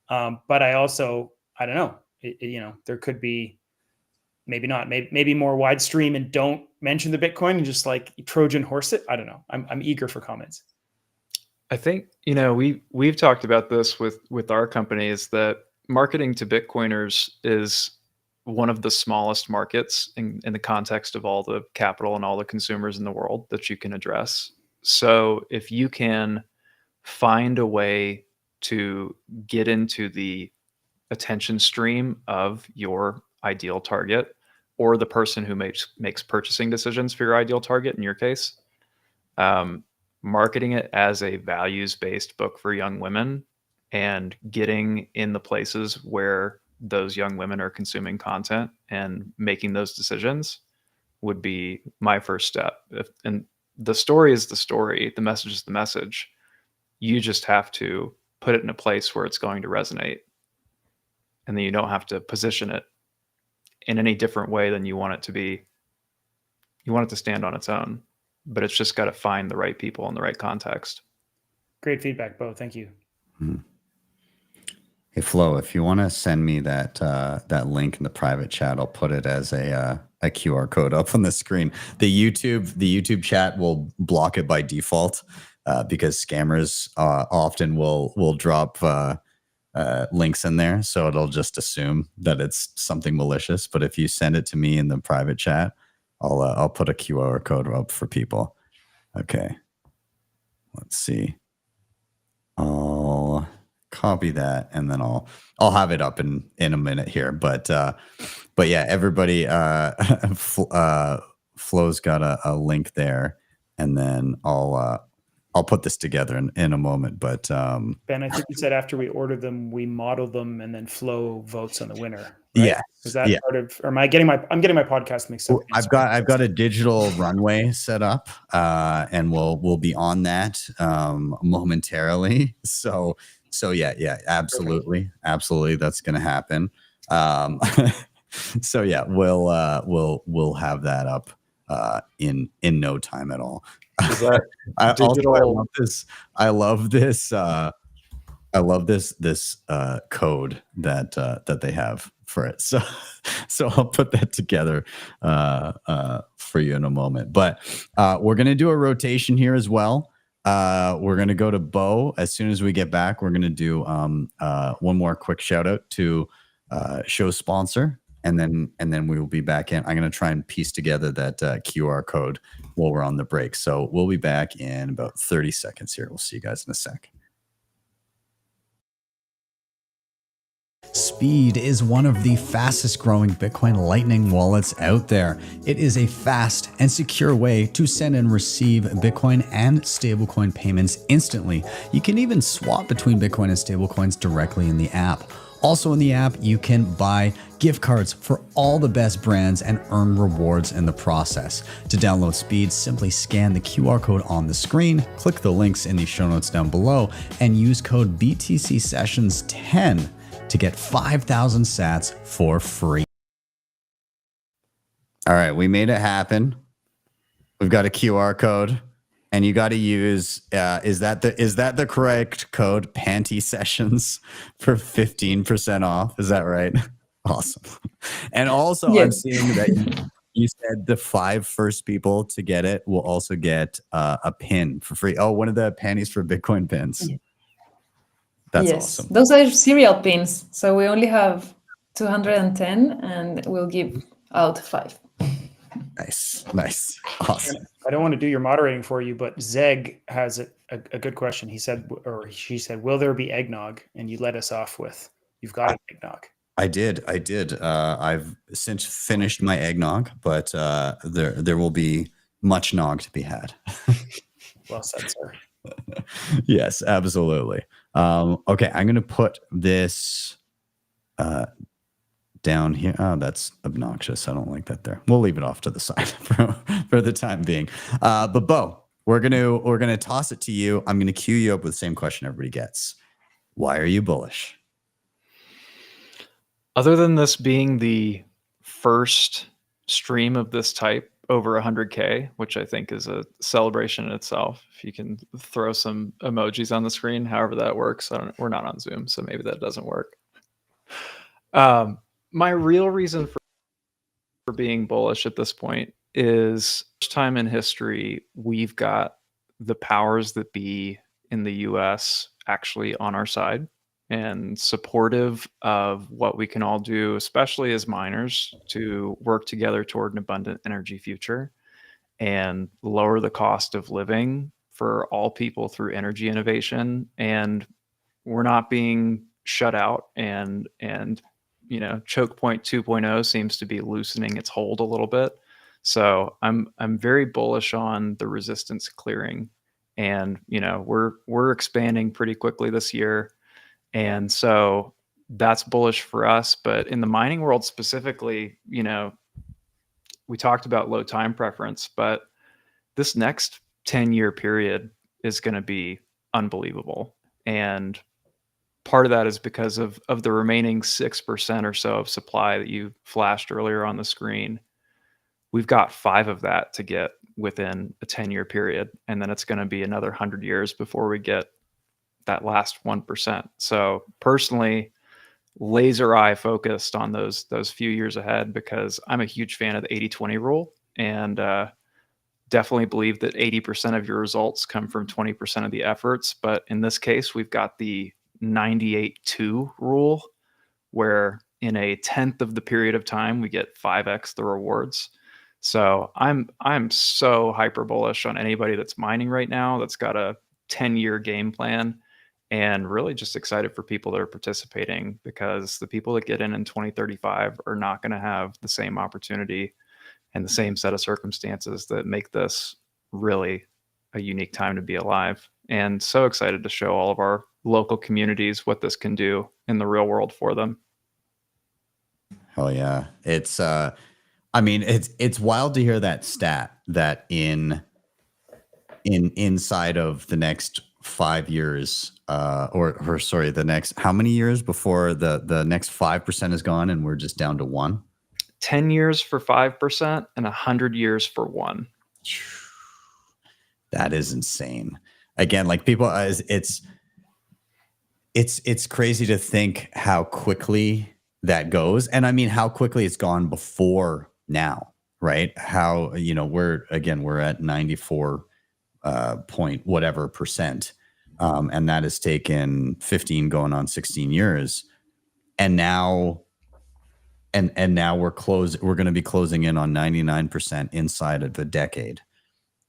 But I also, I don't know, there could be, maybe not, maybe more wide stream and don't mention the Bitcoin and just like Trojan horse it. I don't know. I'm eager for comments. I think, we've talked about this with our company, is that marketing to Bitcoiners is one of the smallest markets in the context of all the capital and all the consumers in the world that you can address. So if you can find a way to get into the attention stream of your ideal target, or the person who makes purchasing decisions for your ideal target, in your case, marketing it as a values-based book for young women and getting in the places where those young women are consuming content and making those decisions would be my first step. And the story is the story, the message is the message. You just have to put it in a place where it's going to resonate. And then you don't have to position it in any different way than you want it to be. You want it to stand on its own, but it's just got to find the right people in the right context. Great feedback, Beau. Thank you. Mm-hmm. Hey Flo, if you want to send me that that link in the private chat, I'll put it as a QR code up on the screen. The YouTube chat will block it by default because scammers often will drop links in there, so it'll just assume that it's something malicious. But if you send it to me in the private chat, I'll put a QR code up for people. Okay, let's see. I'll copy that and then I'll have it up in a minute here. But yeah, everybody, Flo's got a link there, and then I'll put this together in a moment. But Ben, I think you said after we order them, we model them, and then Flo votes on the winner. Right? Yeah, is that part of? Or am I getting my? I'm getting my podcast mixed up. I've got a digital runway set up, and we'll be on that momentarily. So yeah, absolutely, that's going to happen. So yeah, we'll have that up in no time at all. Is that digital? I love this code that they have for it. So I'll put that together for you in a moment. But we're gonna do a rotation here as well. We're gonna go to Beau as soon as we get back. We're gonna do one more quick shout out to show sponsor, and then we will be back in. I'm gonna try and piece together that QR code while we're on the break. So we'll be back in about 30 seconds here. We'll see you guys in a sec. Speed is one of the fastest growing Bitcoin Lightning wallets out there. It is a fast and secure way to send and receive Bitcoin and stablecoin payments instantly. You can even swap between Bitcoin and stablecoins directly in the app. Also in the app, you can buy gift cards for all the best brands and earn rewards in the process. To download Speed, simply scan the QR code on the screen, click the links in the show notes down below, and use code btcsessions10 to get 5,000 sats for free. All right, we made it happen. We've got a QR code, and you got to use is that the correct code? Panty Sessions for 15% off. Is that right? Awesome. And also, yes. I'm seeing that you said the 5 first people to get it will also get a pin for free. Oh, one of the panties for Bitcoin pins. Yeah. That's awesome. Those are serial pins. So we only have 210 and we'll give out 5. Nice. Awesome. I don't want to do your moderating for you, but Zeg has a good question. He said, or she said, will there be eggnog? And you let us off with, you've got eggnog. I did. I've since finished my eggnog, but there will be much nog to be had. Well said, sir. Yes, absolutely. Okay, I'm going to put this down here. Oh, that's obnoxious. I don't like that there. We'll leave it off to the side for the time being. But Beau, we're gonna toss it to you. I'm going to cue you up with the same question everybody gets. Why are you bullish? Other than this being the first stream of this type over 100K, which I think is a celebration in itself. If you can throw some emojis on the screen, however that works. We're not on Zoom, so maybe that doesn't work. My real reason for being bullish at this point is first time in history, we've got the powers that be in the US actually on our side and supportive of what we can all do, especially as miners, to work together toward an abundant energy future and lower the cost of living for all people through energy innovation. And we're not being shut out and choke point 2.0 seems to be loosening its hold a little bit. So I'm very bullish on the resistance clearing, and we're expanding pretty quickly this year, and so that's bullish for us. But in the mining world specifically, we talked about low time preference, but this next 10-year period is going to be unbelievable, and part of that is because of the remaining 6% or so of supply that you flashed earlier on the screen. We've got 5 of that to get within a 10-year period, and then it's going to be another 100 years before we get that last 1%. So personally, laser eye focused on those few years ahead, because I'm a huge fan of the 80-20 rule, and definitely believe that 80% of your results come from 20% of the efforts. But in this case, we've got the 98-2 rule, where in a 10th of the period of time, we get 5x the rewards. So I'm so hyper bullish on anybody that's mining right now, that's got a 10-year game plan, and really just excited for people that are participating, because the people that get in 2035 are not going to have the same opportunity and the same set of circumstances that make this really a unique time to be alive. And so excited to show all of our local communities what this can do in the real world for them. Hell yeah. It's it's wild to hear that stat that inside of the next 5 years, or sorry, the next, how many years before the next 5% is gone and we're just down to 1? 10 years for 5% and 100 years for 1. That is insane. Again, like people, it's crazy to think how quickly that goes. And I mean, how quickly it's gone before now, right? How, we're at 94 point whatever percent. And that has taken 15 going on 16 years. And now, now we're going to be closing in on 99% inside of a decade.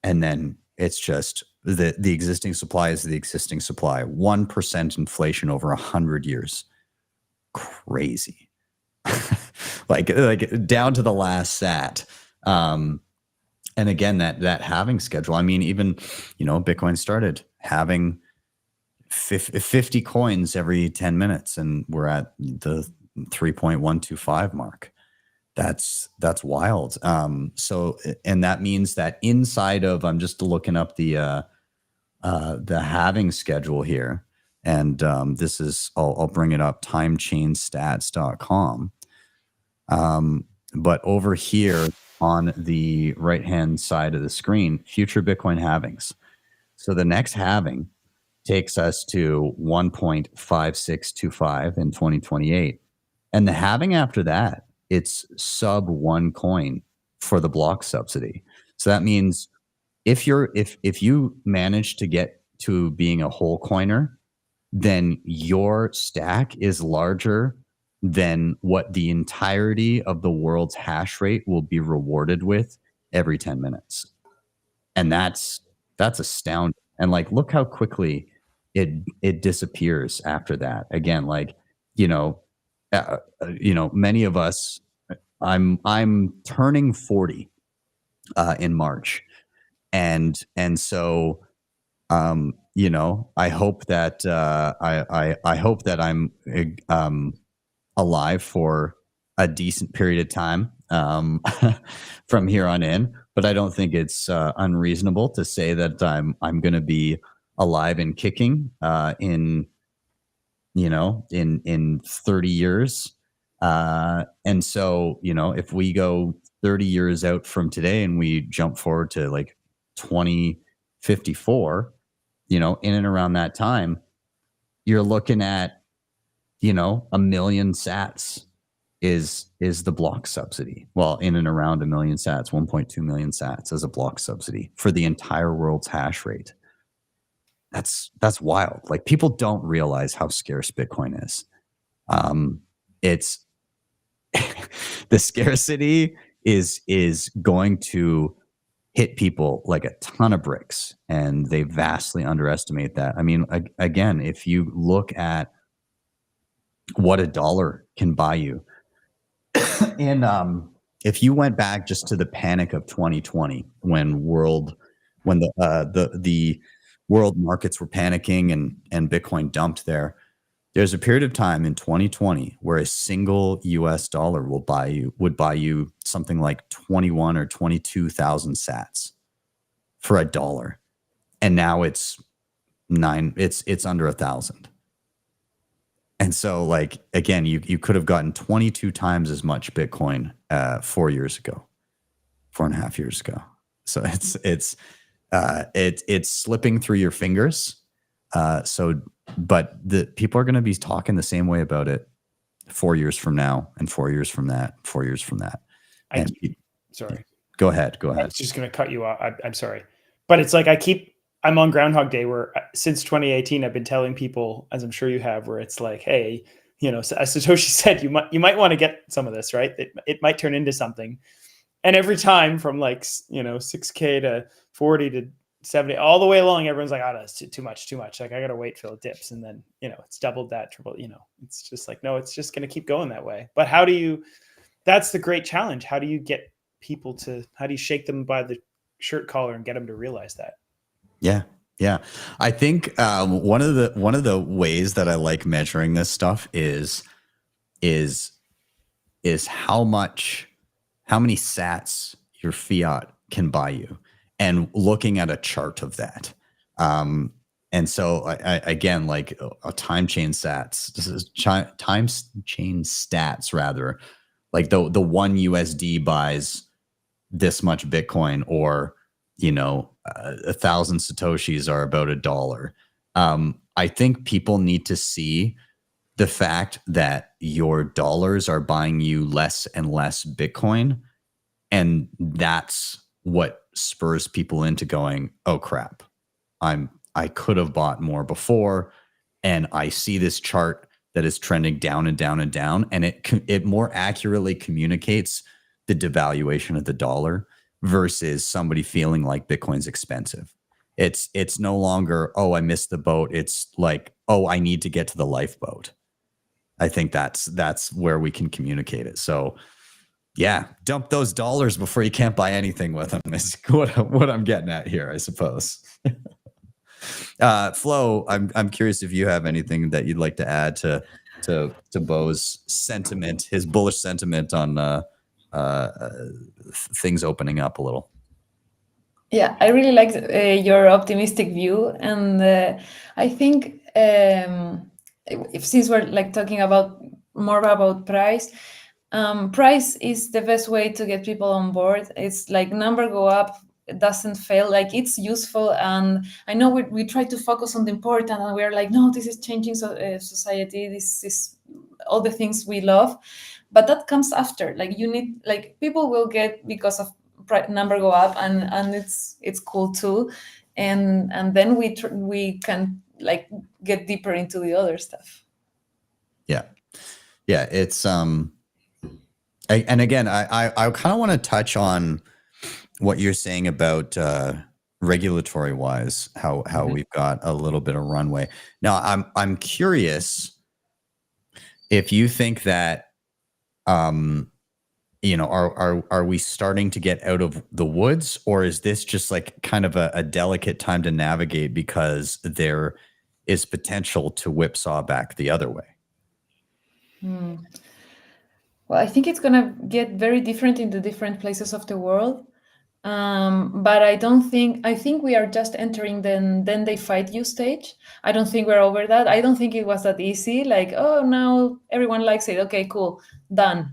And then it's just the existing supply is the existing supply. 1% inflation over 100 years. Crazy. like down to the last sat. And again, that halving schedule, I mean, even, Bitcoin started having 50 coins every 10 minutes, and we're at the 3.125 mark. That's wild. So, and that means that inside of, I'm just looking up the halving schedule here. And this is, I'll bring it up, timechainstats.com. But over here on the right-hand side of the screen, future Bitcoin halvings. So the next halving takes us to 1.5625 in 2028. And the halving after that, it's sub 1 coin for the block subsidy. So that means if you manage to get to being a whole coiner, then your stack is larger than what the entirety of the world's hash rate will be rewarded with every 10 minutes. And that's astounding. And like, look how quickly it disappears after that. Again, like, many of us, I'm turning 40 in March. And so, I hope that I hope that I'm alive for a decent period of time from here on in. But I don't think it's unreasonable to say that I'm going to be alive and kicking in 30 years. And so, if we go 30 years out from today and we jump forward to like 2054, in and around that time, you're looking at, 1 million sats is the block subsidy. Well, in and around 1 million sats, 1.2 million sats as a block subsidy for the entire world's hash rate. That's wild. Like, people don't realize how scarce Bitcoin is. It's the scarcity is going to hit people like a ton of bricks, and they vastly underestimate that. I mean, again, if you look at what $1 can buy you, in if you went back just to the panic of 2020 when the world markets were panicking and Bitcoin dumped there, there's a period of time in 2020 where a single US dollar would buy you something like 21 or 22,000 sats for a dollar. And now it's under 1,000. And so, like, again, you could have gotten 22 times as much Bitcoin 4 years ago, 4.5 years ago. So it's slipping through your fingers. But the people are going to be talking the same way about it 4 years from now, and 4 years from that, 4 years from that. Sorry. Go ahead. I was just going to cut you off. I'm sorry, but it's like I'm on Groundhog Day, where since 2018 I've been telling people, as I'm sure you have, where it's like, hey, as Satoshi said, you might want to get some of this, right? It might turn into something. And every time from like 6K to 40 to 70, all the way along, everyone's like, oh, that's too much. Like, I gotta wait till it dips, and then it's doubled that, triple. It's just like, no, it's just gonna keep going that way. But that's the great challenge. How do you get people how do you shake them by the shirt collar and get them to realize that? Yeah. I think one of the ways that I like measuring this stuff is how many sats your fiat can buy you, and looking at a chart of that. And so again, like a time chain stats, this is time chain stats rather, like the 1 USD buys this much Bitcoin, or 1,000 Satoshis are about $1. I think people need to see the fact that your dollars are buying you less and less Bitcoin. And that's what spurs people into going, oh crap, I could have bought more before. And I see this chart that is trending down and down and down. And it more accurately communicates the devaluation of the dollar versus somebody feeling like Bitcoin's expensive. It's no longer, oh, I missed the boat. It's like, oh, I need to get to the lifeboat. I think that's where we can communicate it. So yeah, dump those dollars before you can't buy anything with them is what I'm getting at here, I suppose. Flo, I'm curious if you have anything that you'd like to add to Beau's sentiment, his bullish sentiment on things opening up a little. Yeah, I really like your optimistic view, and I think since we're like talking more about price, price is the best way to get people on board. It's like number go up, it doesn't fail, like it's useful. And I know we try to focus on the important, and we're like, no, this is changing society. This is all the things we love, but that comes after. Like you need, like people will get because of number go up, and it's cool too. And then we can like get deeper into the other stuff. Yeah, it's and again, I kind of want to touch on what you're saying about regulatory wise, how we've got a little bit of runway. Now, I'm curious if you think that are we starting to get out of the woods, or is this just like kind of a delicate time to navigate because there is potential to whipsaw back the other way? Well, I think it's going to get very different in the different places of the world. But I think we are just entering then they fight you stage. I don't think we're over that. I don't think it was that easy. Like, oh, now everyone likes it. Okay, cool, done.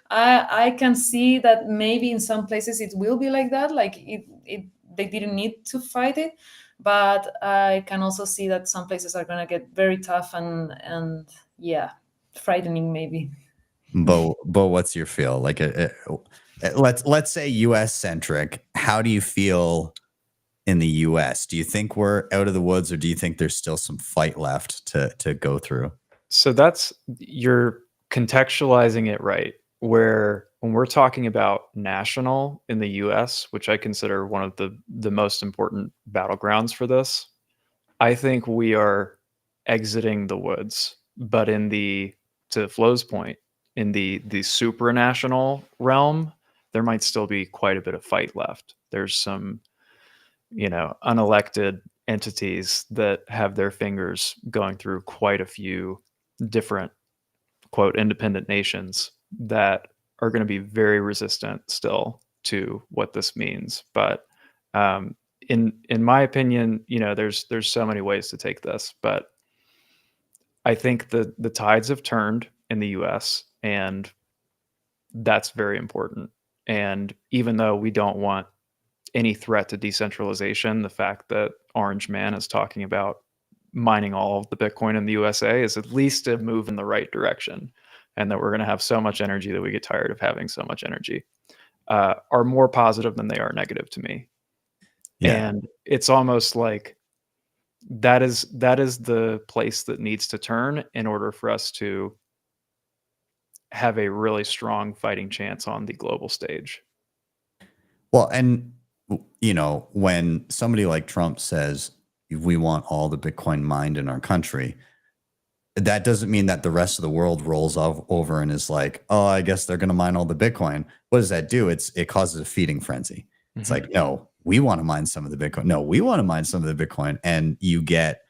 I can see that maybe in some places it will be like that. Like they didn't need to fight it. But I can also see that some places are going to get very tough and yeah, frightening maybe. Beau, what's your feel? Like, let's say U.S. centric. How do you feel in the U.S.? Do you think we're out of the woods, or do you think there's still some fight left to go through? So you're contextualizing it right. Where when we're talking about national in the U.S., which I consider one of the most important battlegrounds for this, I think we are exiting the woods. But to Flo's point, in the supranational realm, there might still be quite a bit of fight left. There's some, unelected entities that have their fingers going through quite a few different, quote, independent nations that are going to be very resistant still to what this means. But in my opinion, there's so many ways to take this, but I think the tides have turned in the US, and that's very important. And even though we don't want any threat to decentralization, the fact that Orange Man is talking about mining all of the Bitcoin in the USA is at least a move in the right direction, and that we're going to have so much energy that we get tired of having so much energy, are more positive than they are negative to me. Yeah. And it's almost like that is the place that needs to turn in order for us to have a really strong fighting chance on the global stage. Well, and when somebody like Trump says we want all the Bitcoin mined in our country, that doesn't mean that the rest of the world rolls over and is like, oh, I guess they're going to mine all the Bitcoin. What does that do? It causes a feeding frenzy. It's like, no, we want to mine some of the Bitcoin. No, we want to mine some of the Bitcoin. And you get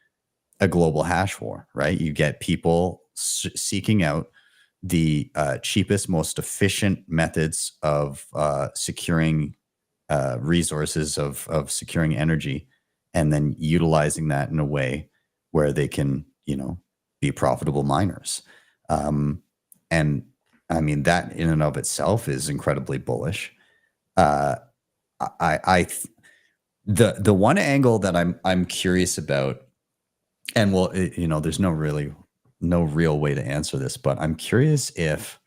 a global hash war, right? You get people seeking out the cheapest, most efficient methods of securing resources, of securing energy, and then utilizing that in a way where they can, be profitable miners. And I mean, that in and of itself is incredibly bullish. The one angle that I'm curious about, and well, there's no real way to answer this, but I'm curious if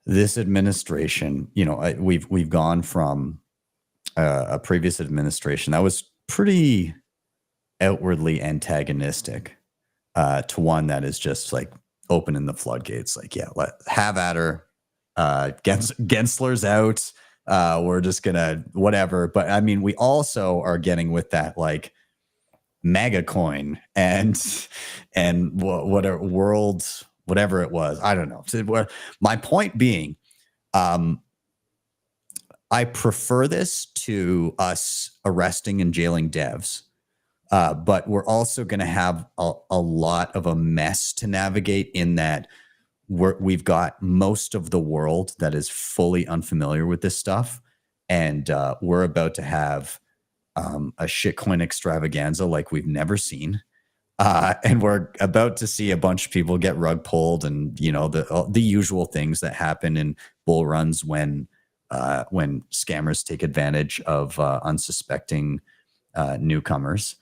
this administration, we've gone from a previous administration that was pretty outwardly antagonistic to one that is just like opening the floodgates. Like, yeah, have at her. Gensler's out. We're just gonna whatever. But I mean, we also are getting with that like mega coin and whatever world, whatever it was. I don't know. My point being, I prefer this to us arresting and jailing devs. But we're also going to have a lot of a mess to navigate in that we've got most of the world that is fully unfamiliar with this stuff. And we're about to have a shitcoin extravaganza like we've never seen. And we're about to see a bunch of people get rug pulled and, the usual things that happen in bull runs when scammers take advantage of unsuspecting newcomers.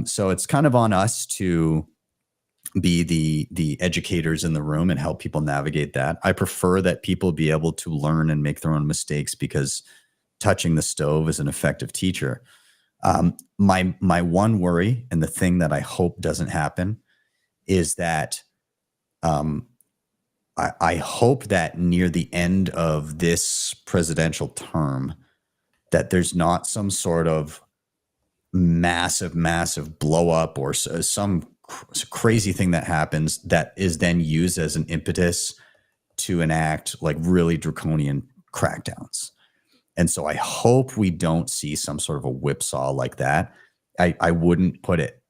So it's kind of on us to be the educators in the room and help people navigate that. I prefer that people be able to learn and make their own mistakes, because touching the stove is an effective teacher. My one worry, and the thing that I hope doesn't happen, is that I hope that near the end of this presidential term, that there's not some sort of massive blow up or some crazy thing that happens that is then used as an impetus to enact like really draconian crackdowns. And so I hope we don't see some sort of a whipsaw like that. I wouldn't put it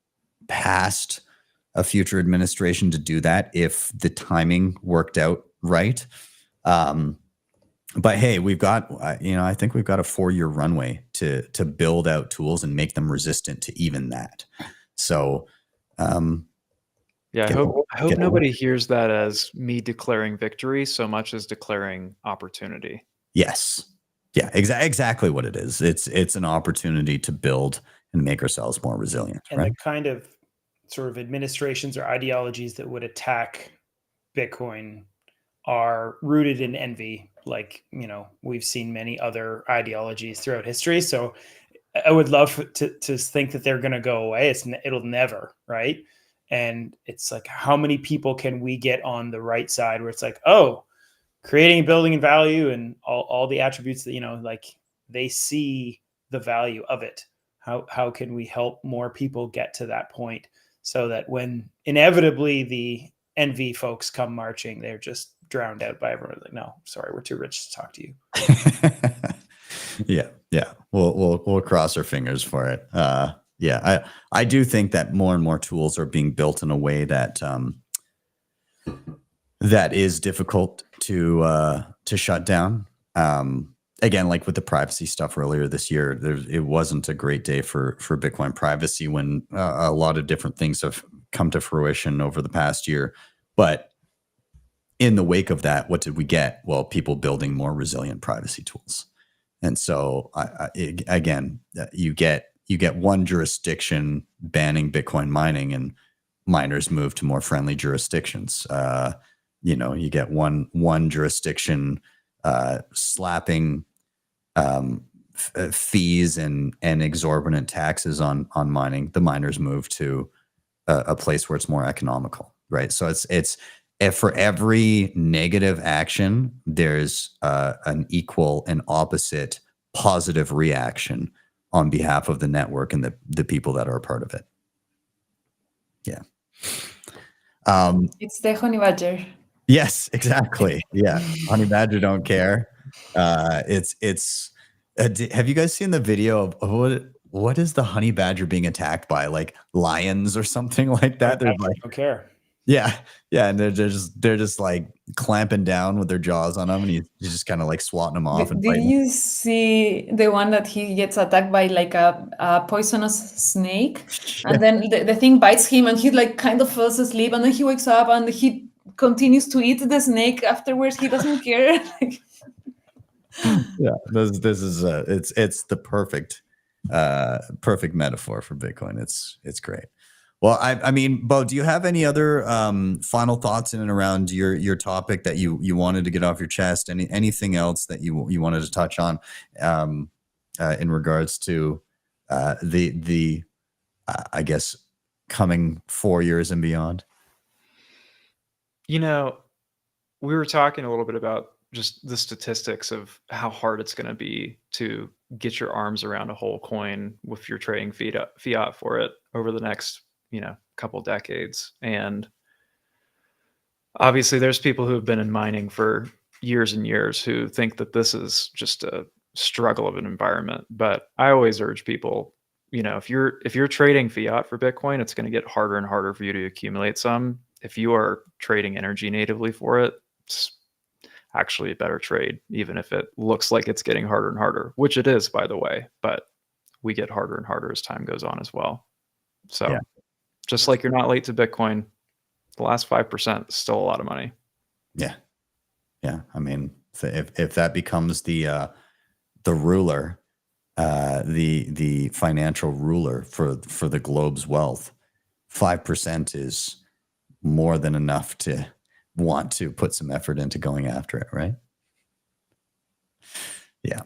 past a future administration to do that if the timing worked out right. But hey, we've got, I think we've got a 4-year runway to build out tools and make them resistant to even that. So, yeah, I hope nobody hears that as me declaring victory so much as declaring opportunity. Yes. Yeah, exactly what it is. It's an opportunity to build and make ourselves more resilient. And right? the kind of sort of administrations or ideologies that would attack Bitcoin are rooted in envy. Like, we've seen many other ideologies throughout history. So I would love to think that they're going to go away. It'll never, right? And it's like, how many people can we get on the right side where it's like, oh, creating, building, and value, and all the attributes that, like they see the value of it. How can we help more people get to that point so that when inevitably the envy folks come marching. They're just drowned out by everyone. Like, no, sorry, we're too rich to talk to you. Yeah. We'll cross our fingers for it. Yeah, I do think that more and more tools are being built in a way that that is difficult to shut down. Again, like with the privacy stuff earlier this year, it wasn't a great day for Bitcoin privacy when a lot of different things have come to fruition over the past year. But in the wake of that, what did we get? Well, people building more resilient privacy tools. And so again, you get one jurisdiction banning Bitcoin mining, and miners move to more friendly jurisdictions. You get one jurisdiction slapping fees and exorbitant taxes on mining. The miners move to a place where it's more economical, right? So it's for every negative action, there's an equal and opposite positive reaction on behalf of the network and the people that are a part of it. Yeah. It's the honey badger. Yes, exactly. Yeah. Honey badger don't care. Have you guys seen the video of what is the honey badger being attacked by, like lions or something like that? They're like, don't care. Yeah, and they're just like clamping down with their jaws on him, and he's just kind of like swatting them off. And Did you see the one that he gets attacked by like a poisonous snake, and then the thing bites him, and he like kind of falls asleep, and then he wakes up and he continues to eat the snake afterwards. He doesn't care. Yeah, this is it's the perfect metaphor for Bitcoin. It's great. Well, I mean, Beau, do you have any other final thoughts in and around your topic that you wanted to get off your chest? Anything else that you wanted to touch on in regards to the I guess coming 4 years and beyond? We were talking a little bit about just the statistics of how hard it's going to be to get your arms around a whole coin if you're trading fiat for it over the next couple decades. And obviously there's people who have been in mining for years and years who think that this is just a struggle of an environment. But I always urge people, if you're trading fiat for Bitcoin, it's going to get harder and harder for you to accumulate some. If you are trading energy natively for it, it's actually a better trade, even if it looks like it's getting harder and harder, which it is, by the way, but we get harder and harder as time goes on as well. So yeah. Just like you're not late to Bitcoin, the last 5% is still a lot of money. Yeah. I mean, if that becomes the ruler, the financial ruler for the globe's wealth, 5% is more than enough to want to put some effort into going after it, right? Yeah.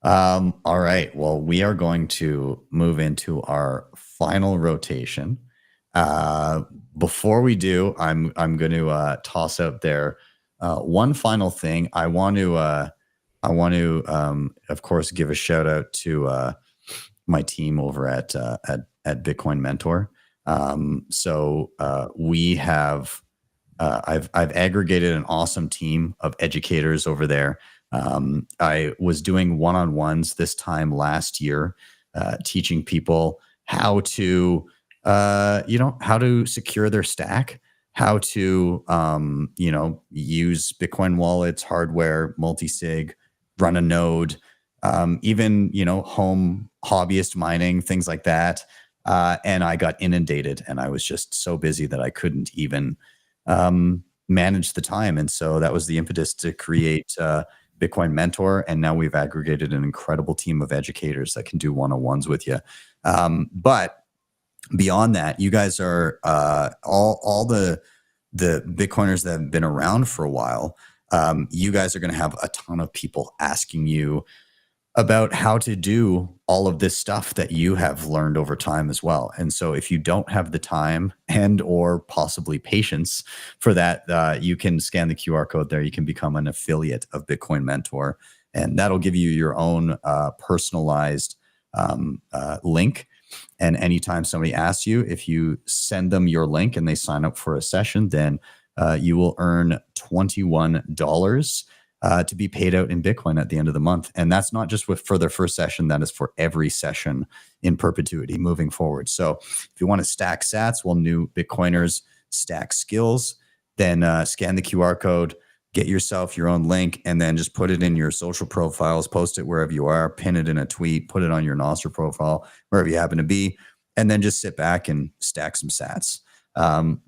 All right. Well, we are going to move into our final rotation. Before we do, I'm going to toss out there one final thing. I want to of course give a shout out to my team over at Bitcoin Mentor. So we have I've aggregated an awesome team of educators over there. I was doing one-on-ones this time last year, teaching people how to how to secure their stack, how to use Bitcoin wallets, hardware, multisig, run a node, even home hobbyist mining, things like that. And I got inundated, and I was just so busy that I couldn't even manage the time. And so that was the impetus to create Bitcoin Mentor. And now we've aggregated an incredible team of educators that can do one-on-ones with you. But beyond that, you guys are all the Bitcoiners that have been around for a while. You guys are going to have a ton of people asking you about how to do all of this stuff that you have learned over time as well. And so if you don't have the time and or possibly patience for that, you can scan the QR code there. You can become an affiliate of Bitcoin Mentor, and that'll give you your own personalized link And anytime somebody asks you, if you send them your link and they sign up for a session, then you will earn $21 to be paid out in Bitcoin at the end of the month. And that's not just for their first session, that is for every session in perpetuity moving forward. So if you want to stack sats while new Bitcoiners stack skills, then scan the QR code, get yourself your own link, and then just put it in your social profiles, post it wherever you are, pin it in a tweet, put it on your Nostr profile, wherever you happen to be, and then just sit back and stack some sats.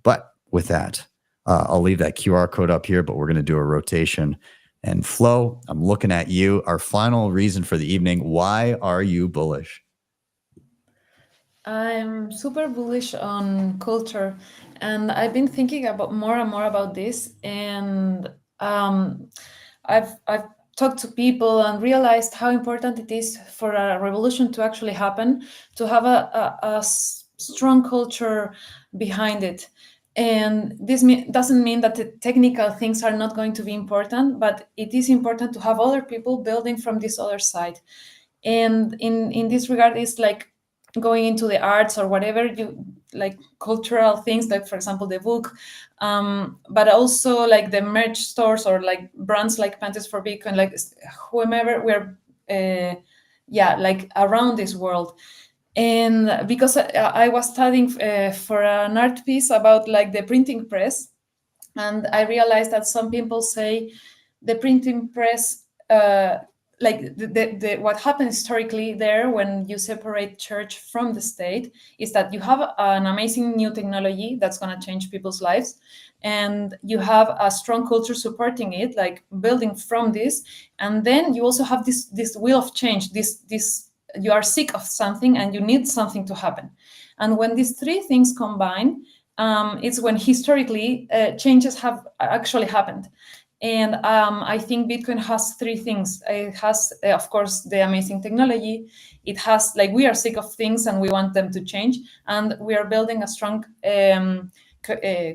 But with that, I'll leave that QR code up here, but we're going to do a rotation. And Flo, I'm looking at you. Our final reason for the evening, why are you bullish? I'm super bullish on culture, and I've been thinking about more and more about this. And I've talked to people and realized how important it is for a revolution to actually happen, to have a strong culture behind it. And this doesn't mean that the technical things are not going to be important, but it is important to have other people building from this other side. And in this regard, it's like going into the arts or whatever, you like cultural things, like for example the book, but also like the merch stores or like brands like Panelist for Bitcoin, like whomever we're like around this world. And because I was studying for an art piece about like the printing press, and I realized that some people say the printing press, like what happened historically there when you separate church from the state is that you have an amazing new technology that's going to change people's lives, and you have a strong culture supporting it, like building from this, and then you also have this will of change, this you are sick of something and you need something to happen. And when these three things combine, it's when historically changes have actually happened. And I think Bitcoin has three things. It has, of course, the amazing technology. It has, like, we are sick of things and we want them to change. And we are building a strong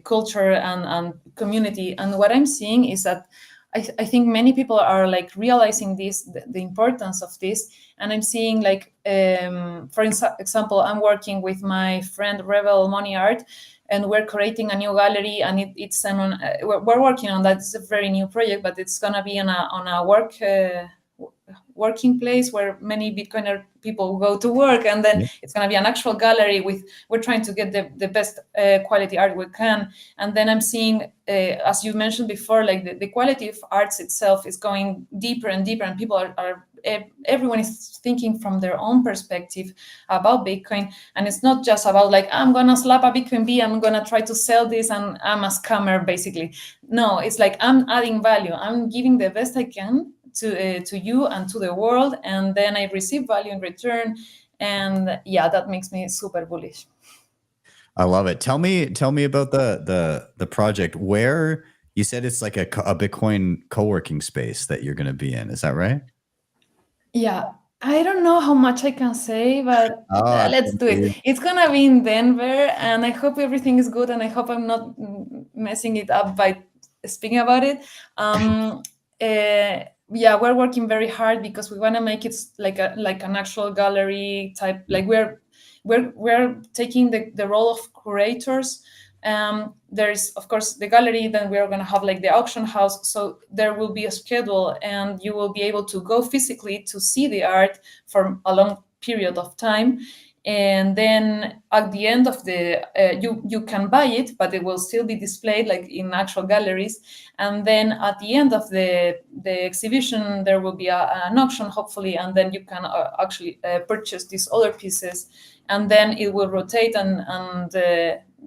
culture and community. And what I'm seeing is that I think many people are like realizing this, the importance of this. And I'm seeing like, for example, I'm working with my friend Rebel Money Art, and we're creating a new gallery, and it's we're working on that. It's a very new project, but it's gonna be on a working place where many Bitcoiner people go to work, and then it's going to be an actual gallery we're trying to get the best quality art we can. And then I'm seeing, as you mentioned before, like the quality of arts itself is going deeper and deeper, and people everyone is thinking from their own perspective about Bitcoin. And it's not just about like, I'm going to slap a Bitcoin B, I'm going to try to sell this, and I'm a scammer, basically. No, it's like, I'm adding value. I'm giving the best I can to you and to the world, and then I receive value in return. And yeah, that makes me super bullish. I love it. Tell me about the project. Where you said it's like a Bitcoin co-working space that you're going to be in. Is that right? Yeah, I don't know how much I can say, but let's do it. It's gonna be in Denver, and I hope everything is good, and I hope I'm not messing it up by speaking about it. Yeah, we're working very hard because we want to make it like an actual gallery type. Like we're taking the role of curators. There's of course the gallery, then we're going to have like the auction house, so there will be a schedule, and you will be able to go physically to see the art for a long period of time. And then at the end of the you can buy it, but it will still be displayed like in actual galleries. And then at the end of the exhibition, there will be an auction, hopefully, and then you can actually purchase these other pieces, and then it will rotate, and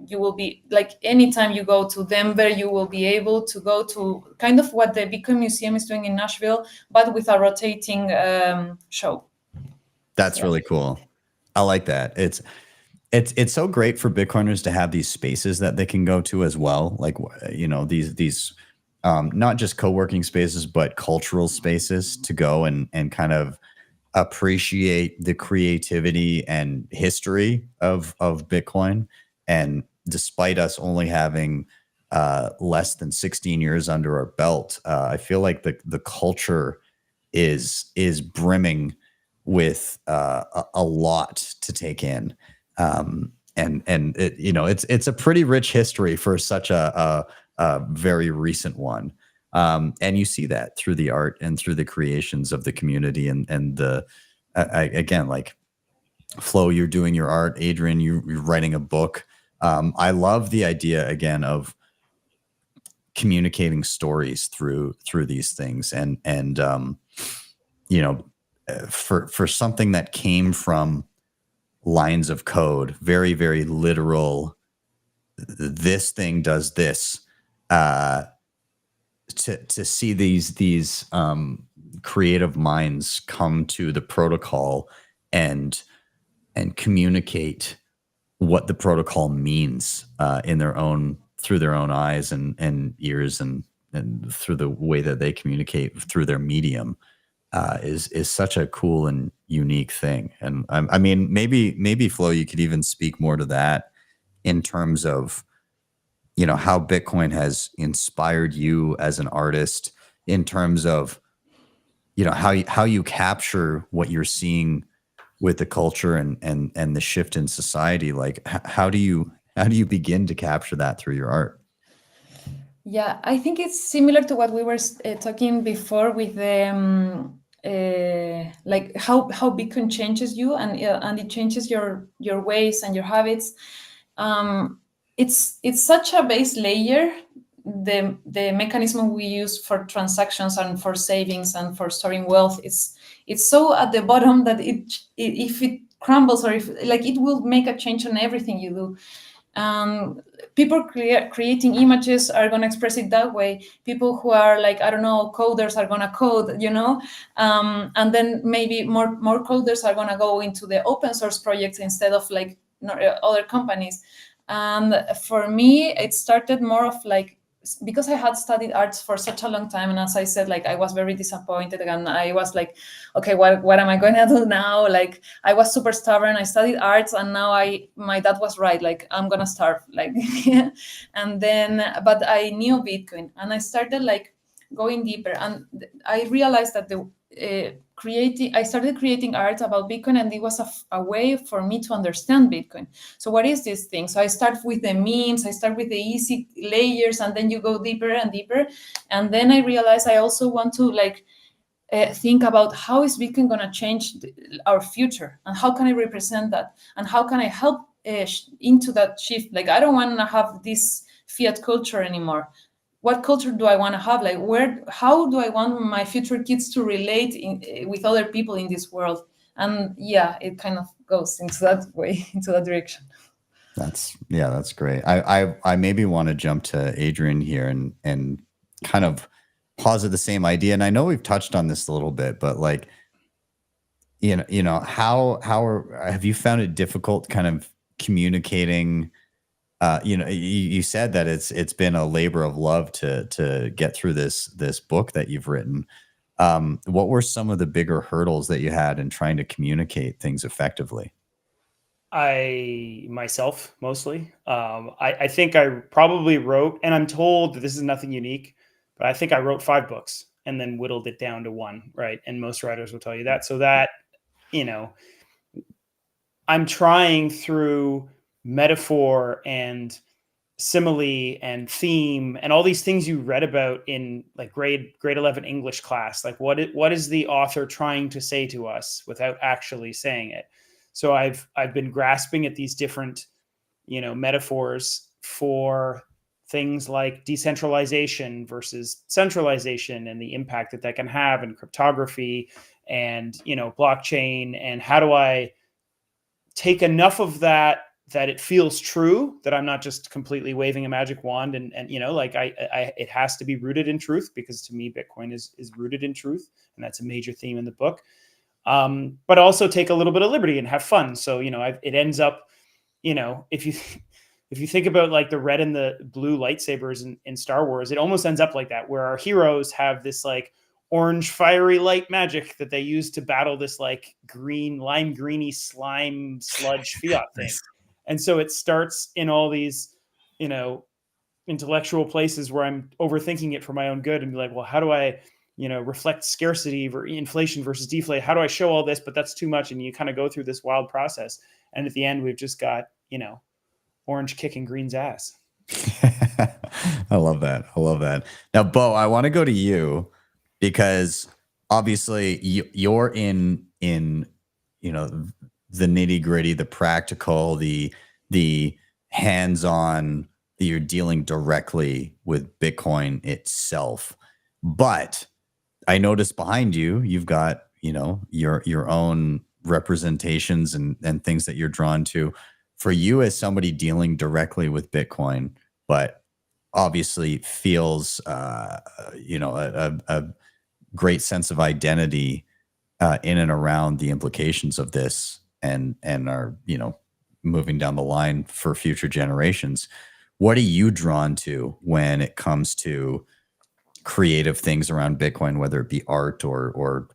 you will be like, anytime you go to Denver, you will be able to go to kind of what the Bitcoin Museum is doing in Nashville, but with a rotating show. That's really cool. I like that. It's so great for Bitcoiners to have these spaces that they can go to as well. Like, you know, these not just co-working spaces, but cultural spaces to go and kind of appreciate the creativity and history of Bitcoin. And despite us only having less than 16 years under our belt, I feel like the culture is brimming with a lot to take in. And it, you know, it's a pretty rich history for such a very recent one. And you see that through the art and through the creations of the community and the, again, like Flo, you're doing your art. Adrian, you're writing a book. I love the idea again of communicating stories through these things. And you know, for something that came from lines of code, very, very literal, this thing does this, to see these creative minds come to the protocol and communicate what the protocol means in their own, through their own eyes and ears and through the way that they communicate through their medium, is such a cool and unique thing. And I mean, maybe Flo, you could even speak more to that in terms of, you know, how Bitcoin has inspired you as an artist, in terms of, you know, how you capture what you're seeing with the culture and the shift in society. Like, how do you begin to capture that through your art? Yeah, I think it's similar to what we were talking before with the like how Bitcoin changes you and it changes your ways and your habits. It's such a base layer, the mechanism we use for transactions and for savings and for storing wealth. It's so at the bottom that if it crumbles, or if like, it will make a change on everything you do. People creating images are going to express it that way. People who are like, I don't know, coders are going to code, you know, and then maybe more coders are going to go into the open source projects instead of like other companies. And for me, it started more of like, because I had studied arts for such a long time, and as I said, like, I was very disappointed, and I was like, okay, what am I going to do now? Like, I was super stubborn. I studied arts, and now my dad was right. Like, I'm gonna starve. Like, and then, but I knew Bitcoin, and I started like going deeper, and I realized that I started creating art about Bitcoin, and it was a way for me to understand Bitcoin. So what is this thing? So I start with the memes, I start with the easy layers, and then you go deeper and deeper. And then I realized I also want to like think about how is Bitcoin going to change our future, and how can I represent that, and how can I help into that shift. Like, I don't want to have this fiat culture anymore. What culture do I want to have? Like, how do I want my future kids to relate with other people in this world? And yeah, it kind of goes into that way, into that direction. That's great. I maybe want to jump to Adrian here and kind of posit the same idea. And I know we've touched on this a little bit, but like, you know, have you found it difficult kind of communicating? You know, you said that it's been a labor of love to get through this book that you've written. What were some of the bigger hurdles that you had in trying to communicate things effectively? Myself mostly. I think I probably wrote, and I'm told that this is nothing unique, but I think I wrote 5 books and then whittled it down to 1, right? And most writers will tell you that. So that, you know, I'm trying through metaphor and simile and theme and all these things you read about in like grade 11 English class. Like, what is the author trying to say to us without actually saying it? So I've been grasping at these different, you know, metaphors for things like decentralization versus centralization and the impact that can have, and cryptography and, you know, blockchain, and how do I take enough of that it feels true, that I'm not just completely waving a magic wand and you know, like it has to be rooted in truth, because to me Bitcoin is rooted in truth, and that's a major theme in the book. But also take a little bit of liberty and have fun. So, you know, it ends up, you know, if you think about like the red and the blue lightsabers in Star Wars, it almost ends up like that, where our heroes have this like orange fiery light magic that they use to battle this like lime greeny slime sludge fiat thing. And so it starts in all these, you know, intellectual places where I'm overthinking it for my own good and be like, well, how do I reflect scarcity inflation versus deflate. How do I show all this? But that's too much. And you kind of go through this wild process. And at the end, we've just got, orange kicking green's ass. I love that. I love that. Now, Beau, I want to go to you because obviously you're in the nitty gritty, the practical, the hands-on, you're dealing directly with Bitcoin itself. But I noticed behind you, you've got, your own representations and things that you're drawn to. For you as somebody dealing directly with Bitcoin, but obviously feels, a great sense of identity in and around the implications of this and are, moving down the line for future generations. What are you drawn to when it comes to creative things around Bitcoin, whether it be art or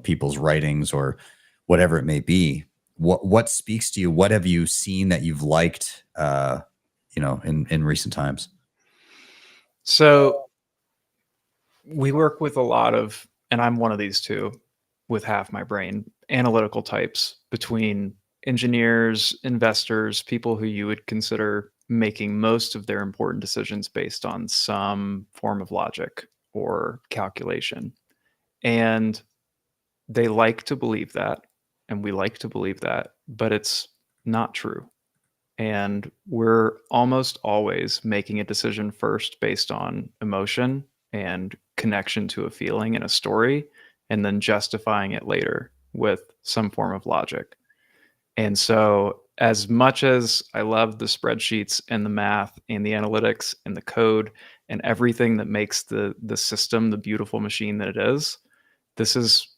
people's writings or whatever it may be? What speaks to you? What have you seen that you've liked, in recent times? So we work with a lot of, and I'm one of these too, with half my brain, analytical types between engineers, investors, people who you would consider making most of their important decisions based on some form of logic or calculation. And they like to believe that, and we like to believe that, but it's not true. And we're almost always making a decision first based on emotion and connection to a feeling and a story, and then justifying it later with some form of logic. And so as much as I love the spreadsheets and the math and the analytics and the code and everything that makes the system the beautiful machine that it is, this is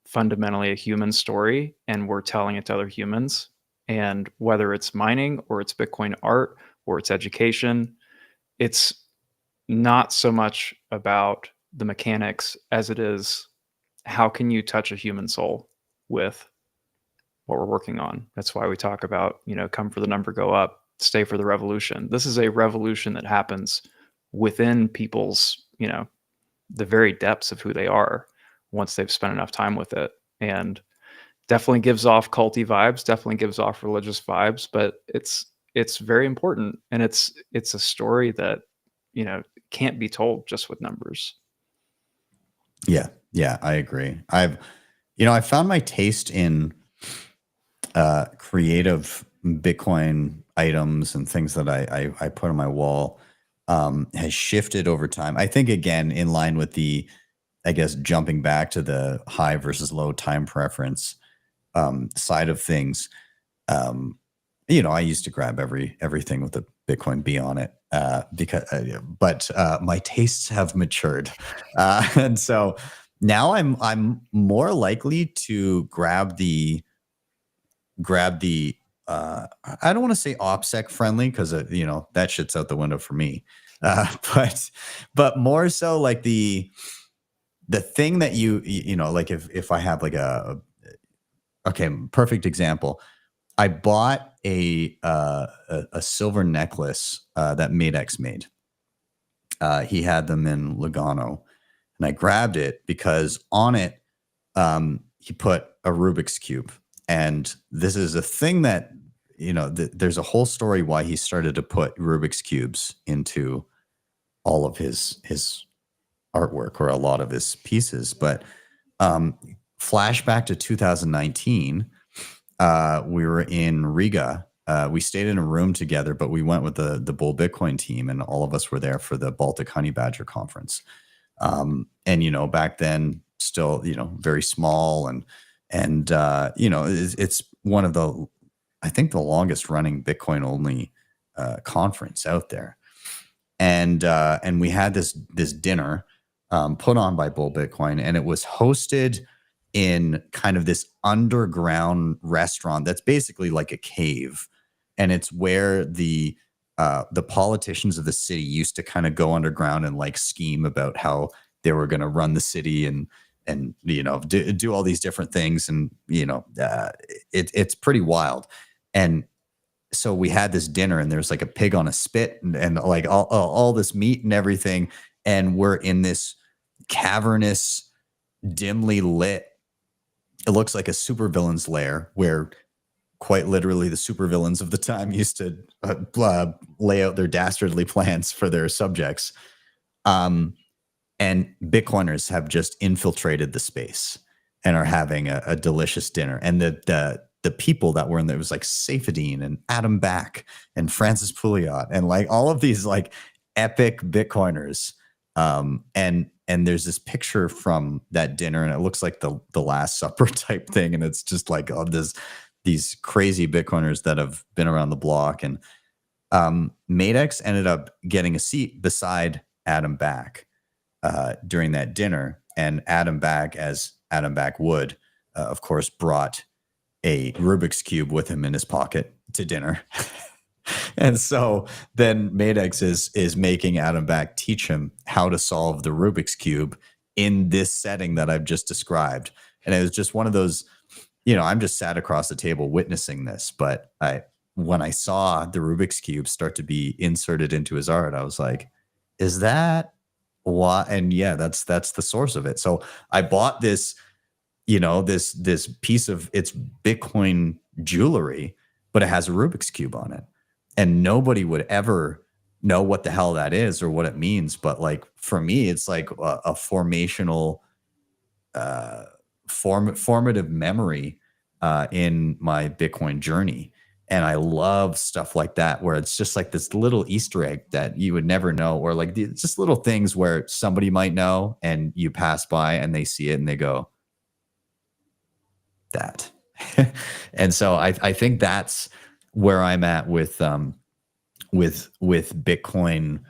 fundamentally a human story, and we're telling it to other humans. And whether it's mining or it's Bitcoin art or it's education, it's not so much about the mechanics as it is how can you touch a human soul with what we're working on. That's why we talk about, come for the number, go up, stay for the revolution. This is a revolution that happens within people's, the very depths of who they are once they've spent enough time with it. And definitely gives off culty vibes, definitely gives off religious vibes, but it's very important. And it's a story that, can't be told just with numbers. Yeah. Yeah, I agree. I found my taste in creative Bitcoin items and things that I put on my wall has shifted over time. I think, again, in line with the, I guess, jumping back to the high versus low time preference side of things. I used to grab everything with the Bitcoin B on it but my tastes have matured. And so now I'm more likely to grab the I don't want to say OPSEC friendly because that shit's out the window for me. But more so like the thing that like if I have like perfect example. I bought a silver necklace that Madex made. He had them in Lugano, and I grabbed it because on it he put a Rubik's Cube. And this is a thing that, there's a whole story why he started to put Rubik's Cubes into all of his artwork or a lot of his pieces. But flashback to 2019, we were in Riga. We stayed in a room together, but we went with the Bull Bitcoin team, and all of us were there for the Baltic Honey Badger conference. And, back then still, very small and it's one of the, I think, the longest running Bitcoin only conference out there. And we had this dinner put on by Bull Bitcoin, and it was hosted in kind of this underground restaurant that's basically like a cave. And it's where the politicians of the city used to kind of go underground and like scheme about how they were going to run the city and do all these different things. And, it's pretty wild. And so we had this dinner, and there's like a pig on a spit and like all this meat and everything. And we're in this, cavernous, dimly lit. It looks like a supervillain's lair where quite literally the supervillains of the time used to lay out their dastardly plans for their subjects. And Bitcoiners have just infiltrated the space and are having a delicious dinner. And the people that were in there, it was like Saifedean and Adam Back and Francis Pouliot and like all of these like epic Bitcoiners. And there's this picture from that dinner, and it looks like the Last Supper type thing. And it's just like these crazy Bitcoiners that have been around the block. And Madex ended up getting a seat beside Adam Back during that dinner. And Adam Back, as Adam Back would, of course, brought a Rubik's Cube with him in his pocket to dinner. And so then Madex is making Adam Back teach him how to solve the Rubik's Cube in this setting that I've just described. And it was just one of those, I'm just sat across the table witnessing this. But when I saw the Rubik's Cube start to be inserted into his art, I was like, is that what? And yeah, that's the source of it. So I bought this, this piece of, it's Bitcoin jewelry, but it has a Rubik's Cube on it. And nobody would ever know what the hell that is or what it means. But like, for me, it's like a formational, formative memory in my Bitcoin journey. And I love stuff like that, where it's just like this little Easter egg that you would never know, or like just little things where somebody might know and you pass by and they see it and they go, that. And so I think that's where I'm at with Bitcoin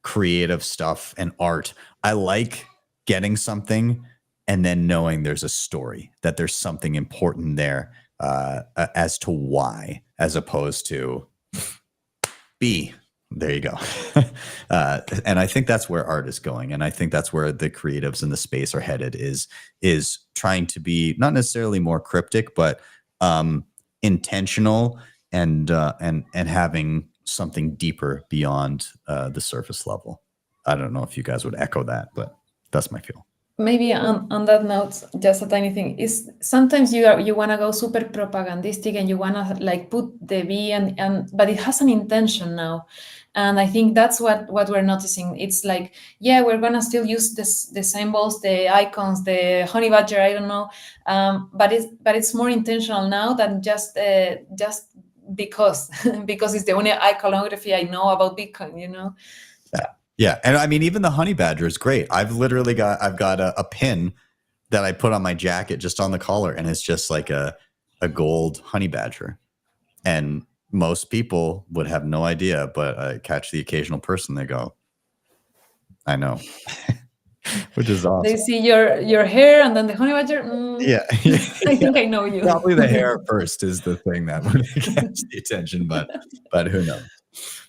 creative stuff and art. I like getting something and then knowing there's a story, that there's something important there as to why, as opposed to B. There you go. And I think that's where art is going. And I think that's where the creatives in the space are headed, is trying to be not necessarily more cryptic, but intentional and having something deeper beyond the surface level. I don't know if you guys would echo that, but that's my feel. Maybe on that note, just a tiny thing is sometimes you want to go super propagandistic and you want to like put the B and but it has an intention now. And I think that's what we're noticing. It's like, yeah, we're going to still use the symbols, the icons, the honey badger, I don't know. But it's more intentional now than just because it's the only iconography I know about Bitcoin, Yeah. And I mean, even the honey badger is great. I've got a pin that I put on my jacket just on the collar, and it's just like a gold honey badger. And most people would have no idea, but I catch the occasional person, they go, I know. Which is awesome. They see your hair and then the honey badger. Yeah. I think I know you. Probably the hair first is the thing that would catch the attention, but who knows?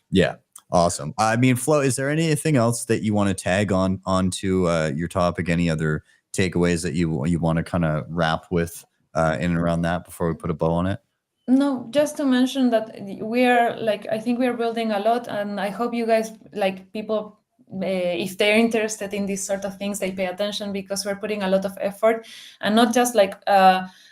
Yeah. Awesome. I mean, Flo, is there anything else that you want to tag onto your topic? Any other takeaways that you want to kind of wrap with in and around that before we put a bow on it? No, just to mention that I think we're building a lot, and I hope you guys, like people, if they're interested in these sort of things, they pay attention, because we're putting a lot of effort, and not just like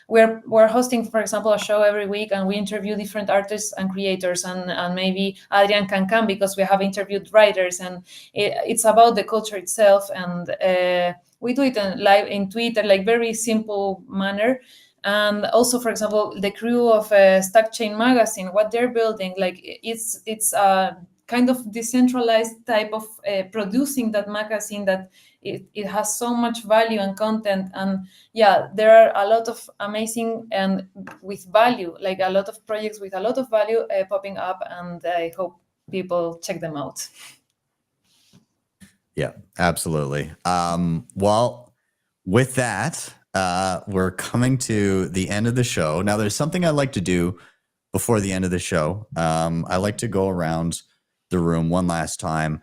we're hosting, for example, a show every week, and we interview different artists and creators, and maybe Adrian can come because we have interviewed writers, and it's about the culture itself, and we do it live in Twitter, like very simple manner. And also, for example, the crew of Stackchain magazine, what they're building, like it's a kind of decentralized type of producing that magazine, that it has so much value and content. And yeah, there are a lot of amazing and with value, like a lot of projects with a lot of value popping up, and I hope people check them out. Yeah, absolutely. Well, with that, we're coming to the end of the show. Now, there's something I like to do before the end of the show. I like to go around the room one last time,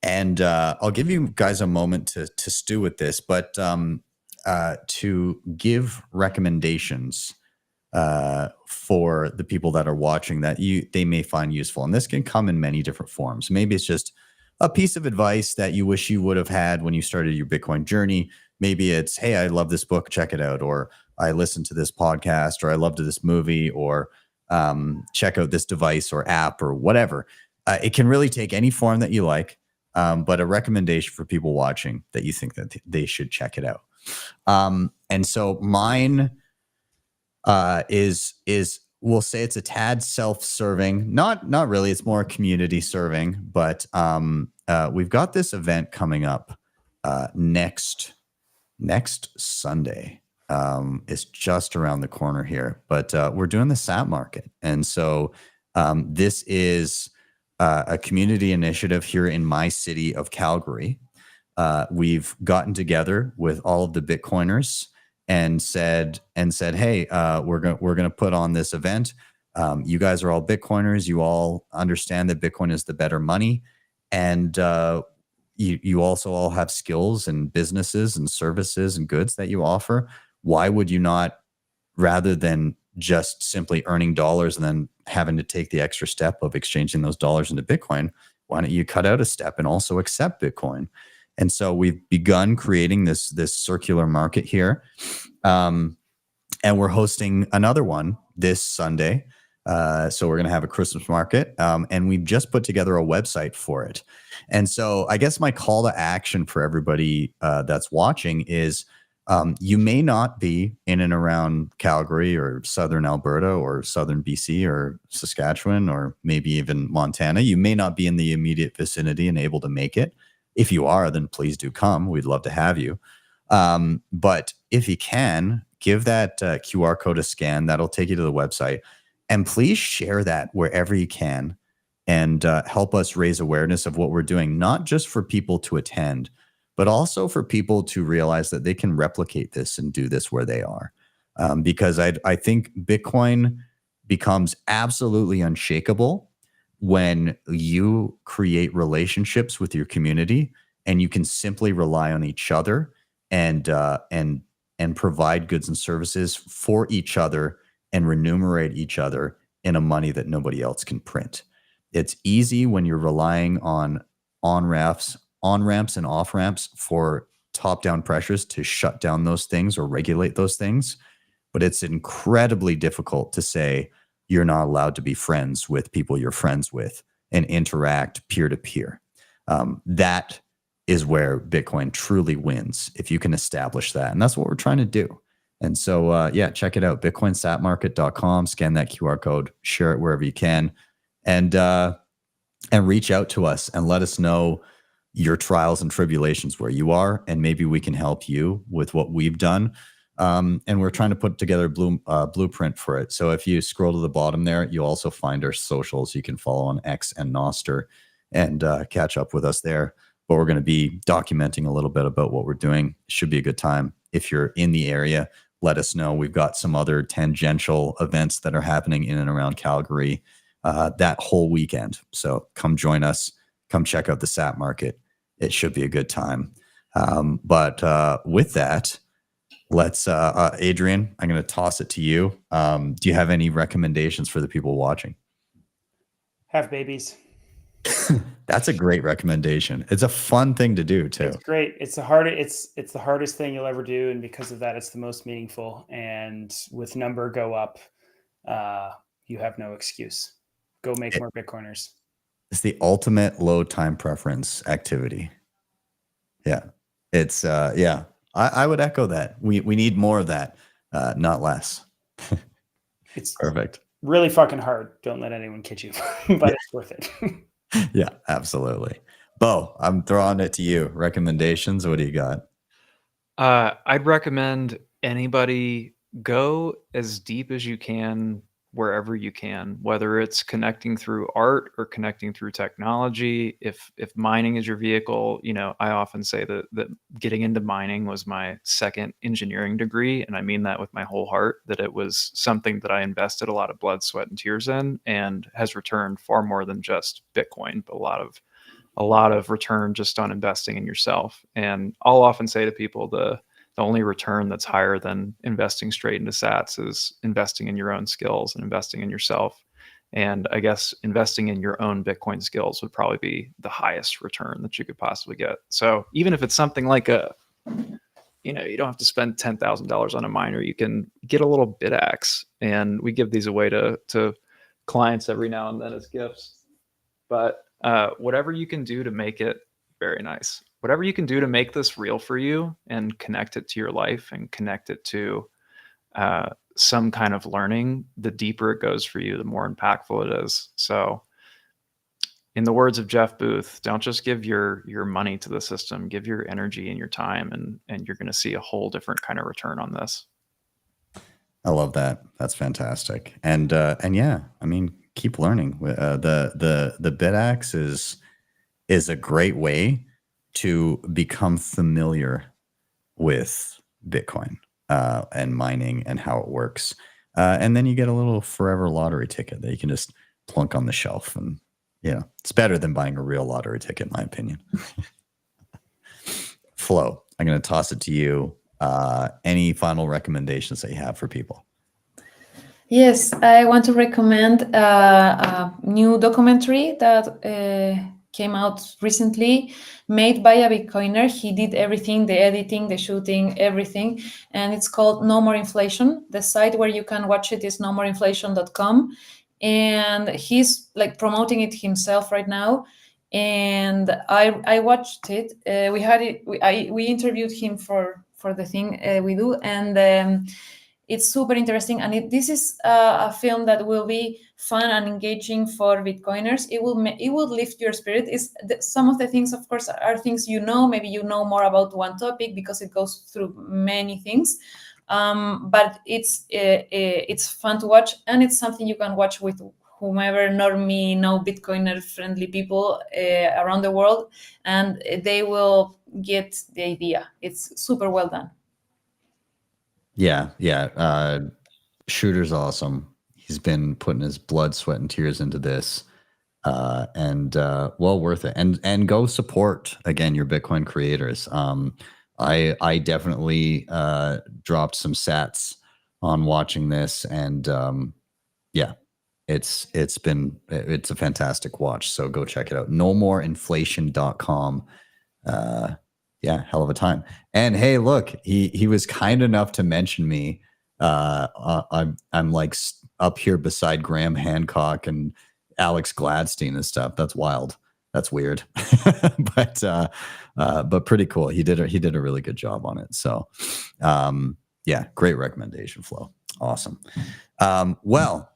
and I'll give you guys a moment to stew with this, but to give recommendations for the people that are watching that they may find useful. And this can come in many different forms. Maybe it's just a piece of advice that you wish you would have had when you started your Bitcoin journey. Maybe it's, hey, I love this book, check it out, or I listened to this podcast, or I loved this movie, or check out this device or app or whatever. It can really take any form that you like, but a recommendation for people watching that you think that they should check it out. And so mine is we'll say it's a tad self-serving, not really, it's more community serving, but we've got this event coming up next Sunday. It's just around the corner here, but we're doing the SAT market. And so this is a community initiative here in my city of Calgary. We've gotten together with all of the Bitcoiners and said, hey, we're going to put on this event. You guys are all Bitcoiners. You all understand that Bitcoin is the better money. And you also all have skills and businesses and services and goods that you offer. Why would you not, rather than just simply earning dollars and then having to take the extra step of exchanging those dollars into Bitcoin, why don't you cut out a step and also accept Bitcoin? And so we've begun creating this circular market here. And we're hosting another one this Sunday. So we're going to have a Christmas market. And we've just put together a website for it. And so I guess my call to action for everybody that's watching is you may not be in and around Calgary or Southern Alberta or Southern BC or Saskatchewan or maybe even Montana. You may not be in the immediate vicinity and able to make it. If you are, then please do come. We'd love to have you. But if you can, give that QR code a scan. That'll take you to the website. And please share that wherever you can and help us raise awareness of what we're doing, not just for people to attend, but also for people to realize that they can replicate this and do this where they are. Because I think Bitcoin becomes absolutely unshakable when you create relationships with your community and you can simply rely on each other and provide goods and services for each other and remunerate each other in a money that nobody else can print. It's easy when you're relying on on-ramps and off-ramps for top-down pressures to shut down those things or regulate those things. But it's incredibly difficult to say you're not allowed to be friends with people you're friends with and interact peer-to-peer. That is where Bitcoin truly wins, if you can establish that. And that's what we're trying to do. And so, yeah, check it out, bitcoinsatmarket.com, scan that QR code, share it wherever you can, and reach out to us and let us know your trials and tribulations where you are, and maybe we can help you with what we've done. And we're trying to put together a blueprint for it. So if you scroll to the bottom there, you'll also find our socials. You can follow on X and Nostr and catch up with us there. But we're going to be documenting a little bit about what we're doing. Should be a good time. If you're in the area, let us know. We've got some other tangential events that are happening in and around Calgary that whole weekend. So come join us. Come check out the SAT market. It should be a good time. But with that, let's, Adrian, I'm going to toss it to you. Do you have any recommendations for the people watching? Have babies. That's a great recommendation. It's a fun thing to do too. It's great. It's the hardest thing you'll ever do, and because of that, it's the most meaningful. And with number go up, you have no excuse. Go make more Bitcoiners. It's the ultimate low time preference activity. Yeah, it's yeah. I would echo that. We need more of that, not less. It's perfect. Really fucking hard. Don't let anyone kid you, but it's worth it. Yeah, absolutely. Beau, I'm throwing it to you. Recommendations. What do you got? I'd recommend anybody go as deep as you can wherever you can, whether it's connecting through art or connecting through technology. If mining is your vehicle, you know, I often say that getting into mining was my second engineering degree. And I mean that with my whole heart, that it was something that I invested a lot of blood, sweat, and tears in, and has returned far more than just Bitcoin, but a lot of return just on investing in yourself. And I'll often say to people, the only return that's higher than investing straight into sats is investing in your own skills and investing in yourself. And I guess investing in your own Bitcoin skills would probably be the highest return that you could possibly get. So even if it's something like you don't have to spend $10,000 on a miner, you can get a little BitAxe, and we give these away to clients every now and then as gifts. But whatever you can do to make it very nice, whatever you can do to make this real for you and connect it to your life and connect it to some kind of learning, the deeper it goes for you, the more impactful it is. So in the words of Jeff Booth, don't just give your money to the system, give your energy and your time, and you're going to see a whole different kind of return on this. I love that. That's fantastic. And yeah, I mean, keep learning. The BitAxe is a great way to become familiar with Bitcoin and mining and how it works. And then you get a little forever lottery ticket that you can just plunk on the shelf, and it's better than buying a real lottery ticket, in my opinion. Flo, I'm going to toss it to you. Any final recommendations that you have for people? Yes, I want to recommend a new documentary that came out recently, made by a Bitcoiner. He did everything, the editing, the shooting, everything. And it's called No More Inflation. The site where you can watch it is nomoreinflation.com. And he's like promoting it himself right now. And I watched it. We interviewed him for the thing we do. And it's super interesting, and this is a film that will be fun and engaging for Bitcoiners. It will lift your spirit. Some of the things, of course, are things maybe you know more about one topic because it goes through many things. But it's fun to watch, and it's something you can watch with whomever normie, Bitcoiner friendly people around the world, and they will get the idea. It's super well done. Yeah. Shooter's awesome. He's been putting his blood, sweat, and tears into this, and well worth it. And go support again your Bitcoin creators. I definitely dropped some sats on watching this, and yeah, it's a fantastic watch. So go check it out. nomoreinflation.com. Yeah, hell of a time. And hey, look, he was kind enough to mention me. I'm like up here beside Graham Hancock and Alex Gladstein and stuff. That's wild. That's weird, but pretty cool. He did a really good job on it. So, yeah, great recommendation, Flo. Awesome. Well,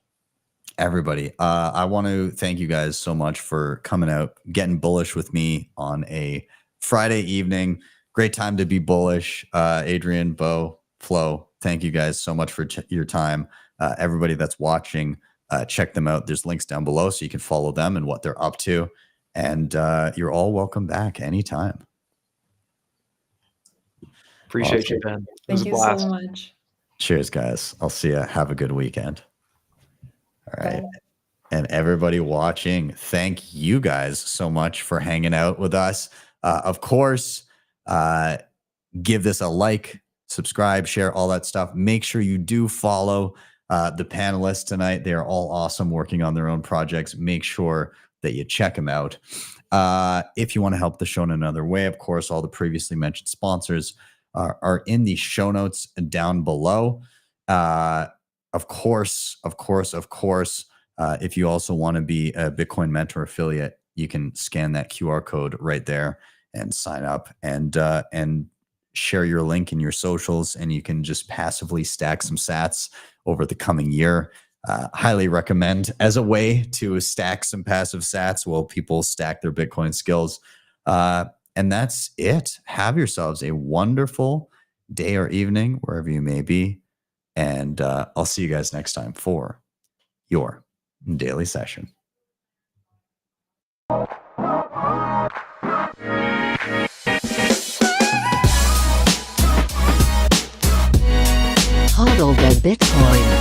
everybody, I want to thank you guys so much for coming out, getting bullish with me on a Friday evening. Great time to be bullish. Adrian, Beau, Flo, thank you guys so much for your time. Everybody that's watching, check them out. There's links down below so you can follow them and what they're up to. And you're all welcome back anytime. Appreciate you, Ben. Thank you so much. Cheers, guys. I'll see you. Have a good weekend. All right. Bye. And everybody watching, thank you guys so much for hanging out with us. Of course, give this a like, subscribe, share, all that stuff. Make sure you do follow the panelists tonight. They are all awesome, working on their own projects. Make sure that you check them out. If you want to help the show in another way, of course, all the previously mentioned sponsors are in the show notes down below. Of course, if you also want to be a Bitcoin Mentor affiliate, you can scan that QR code right there and sign up and share your link in your socials, and you can just passively stack some sats over the coming year. Highly recommend as a way to stack some passive sats while people stack their Bitcoin skills. And that's it. Have yourselves a wonderful day or evening, wherever you may be. And I'll see you guys next time for your daily session. HODL the Bitcoin.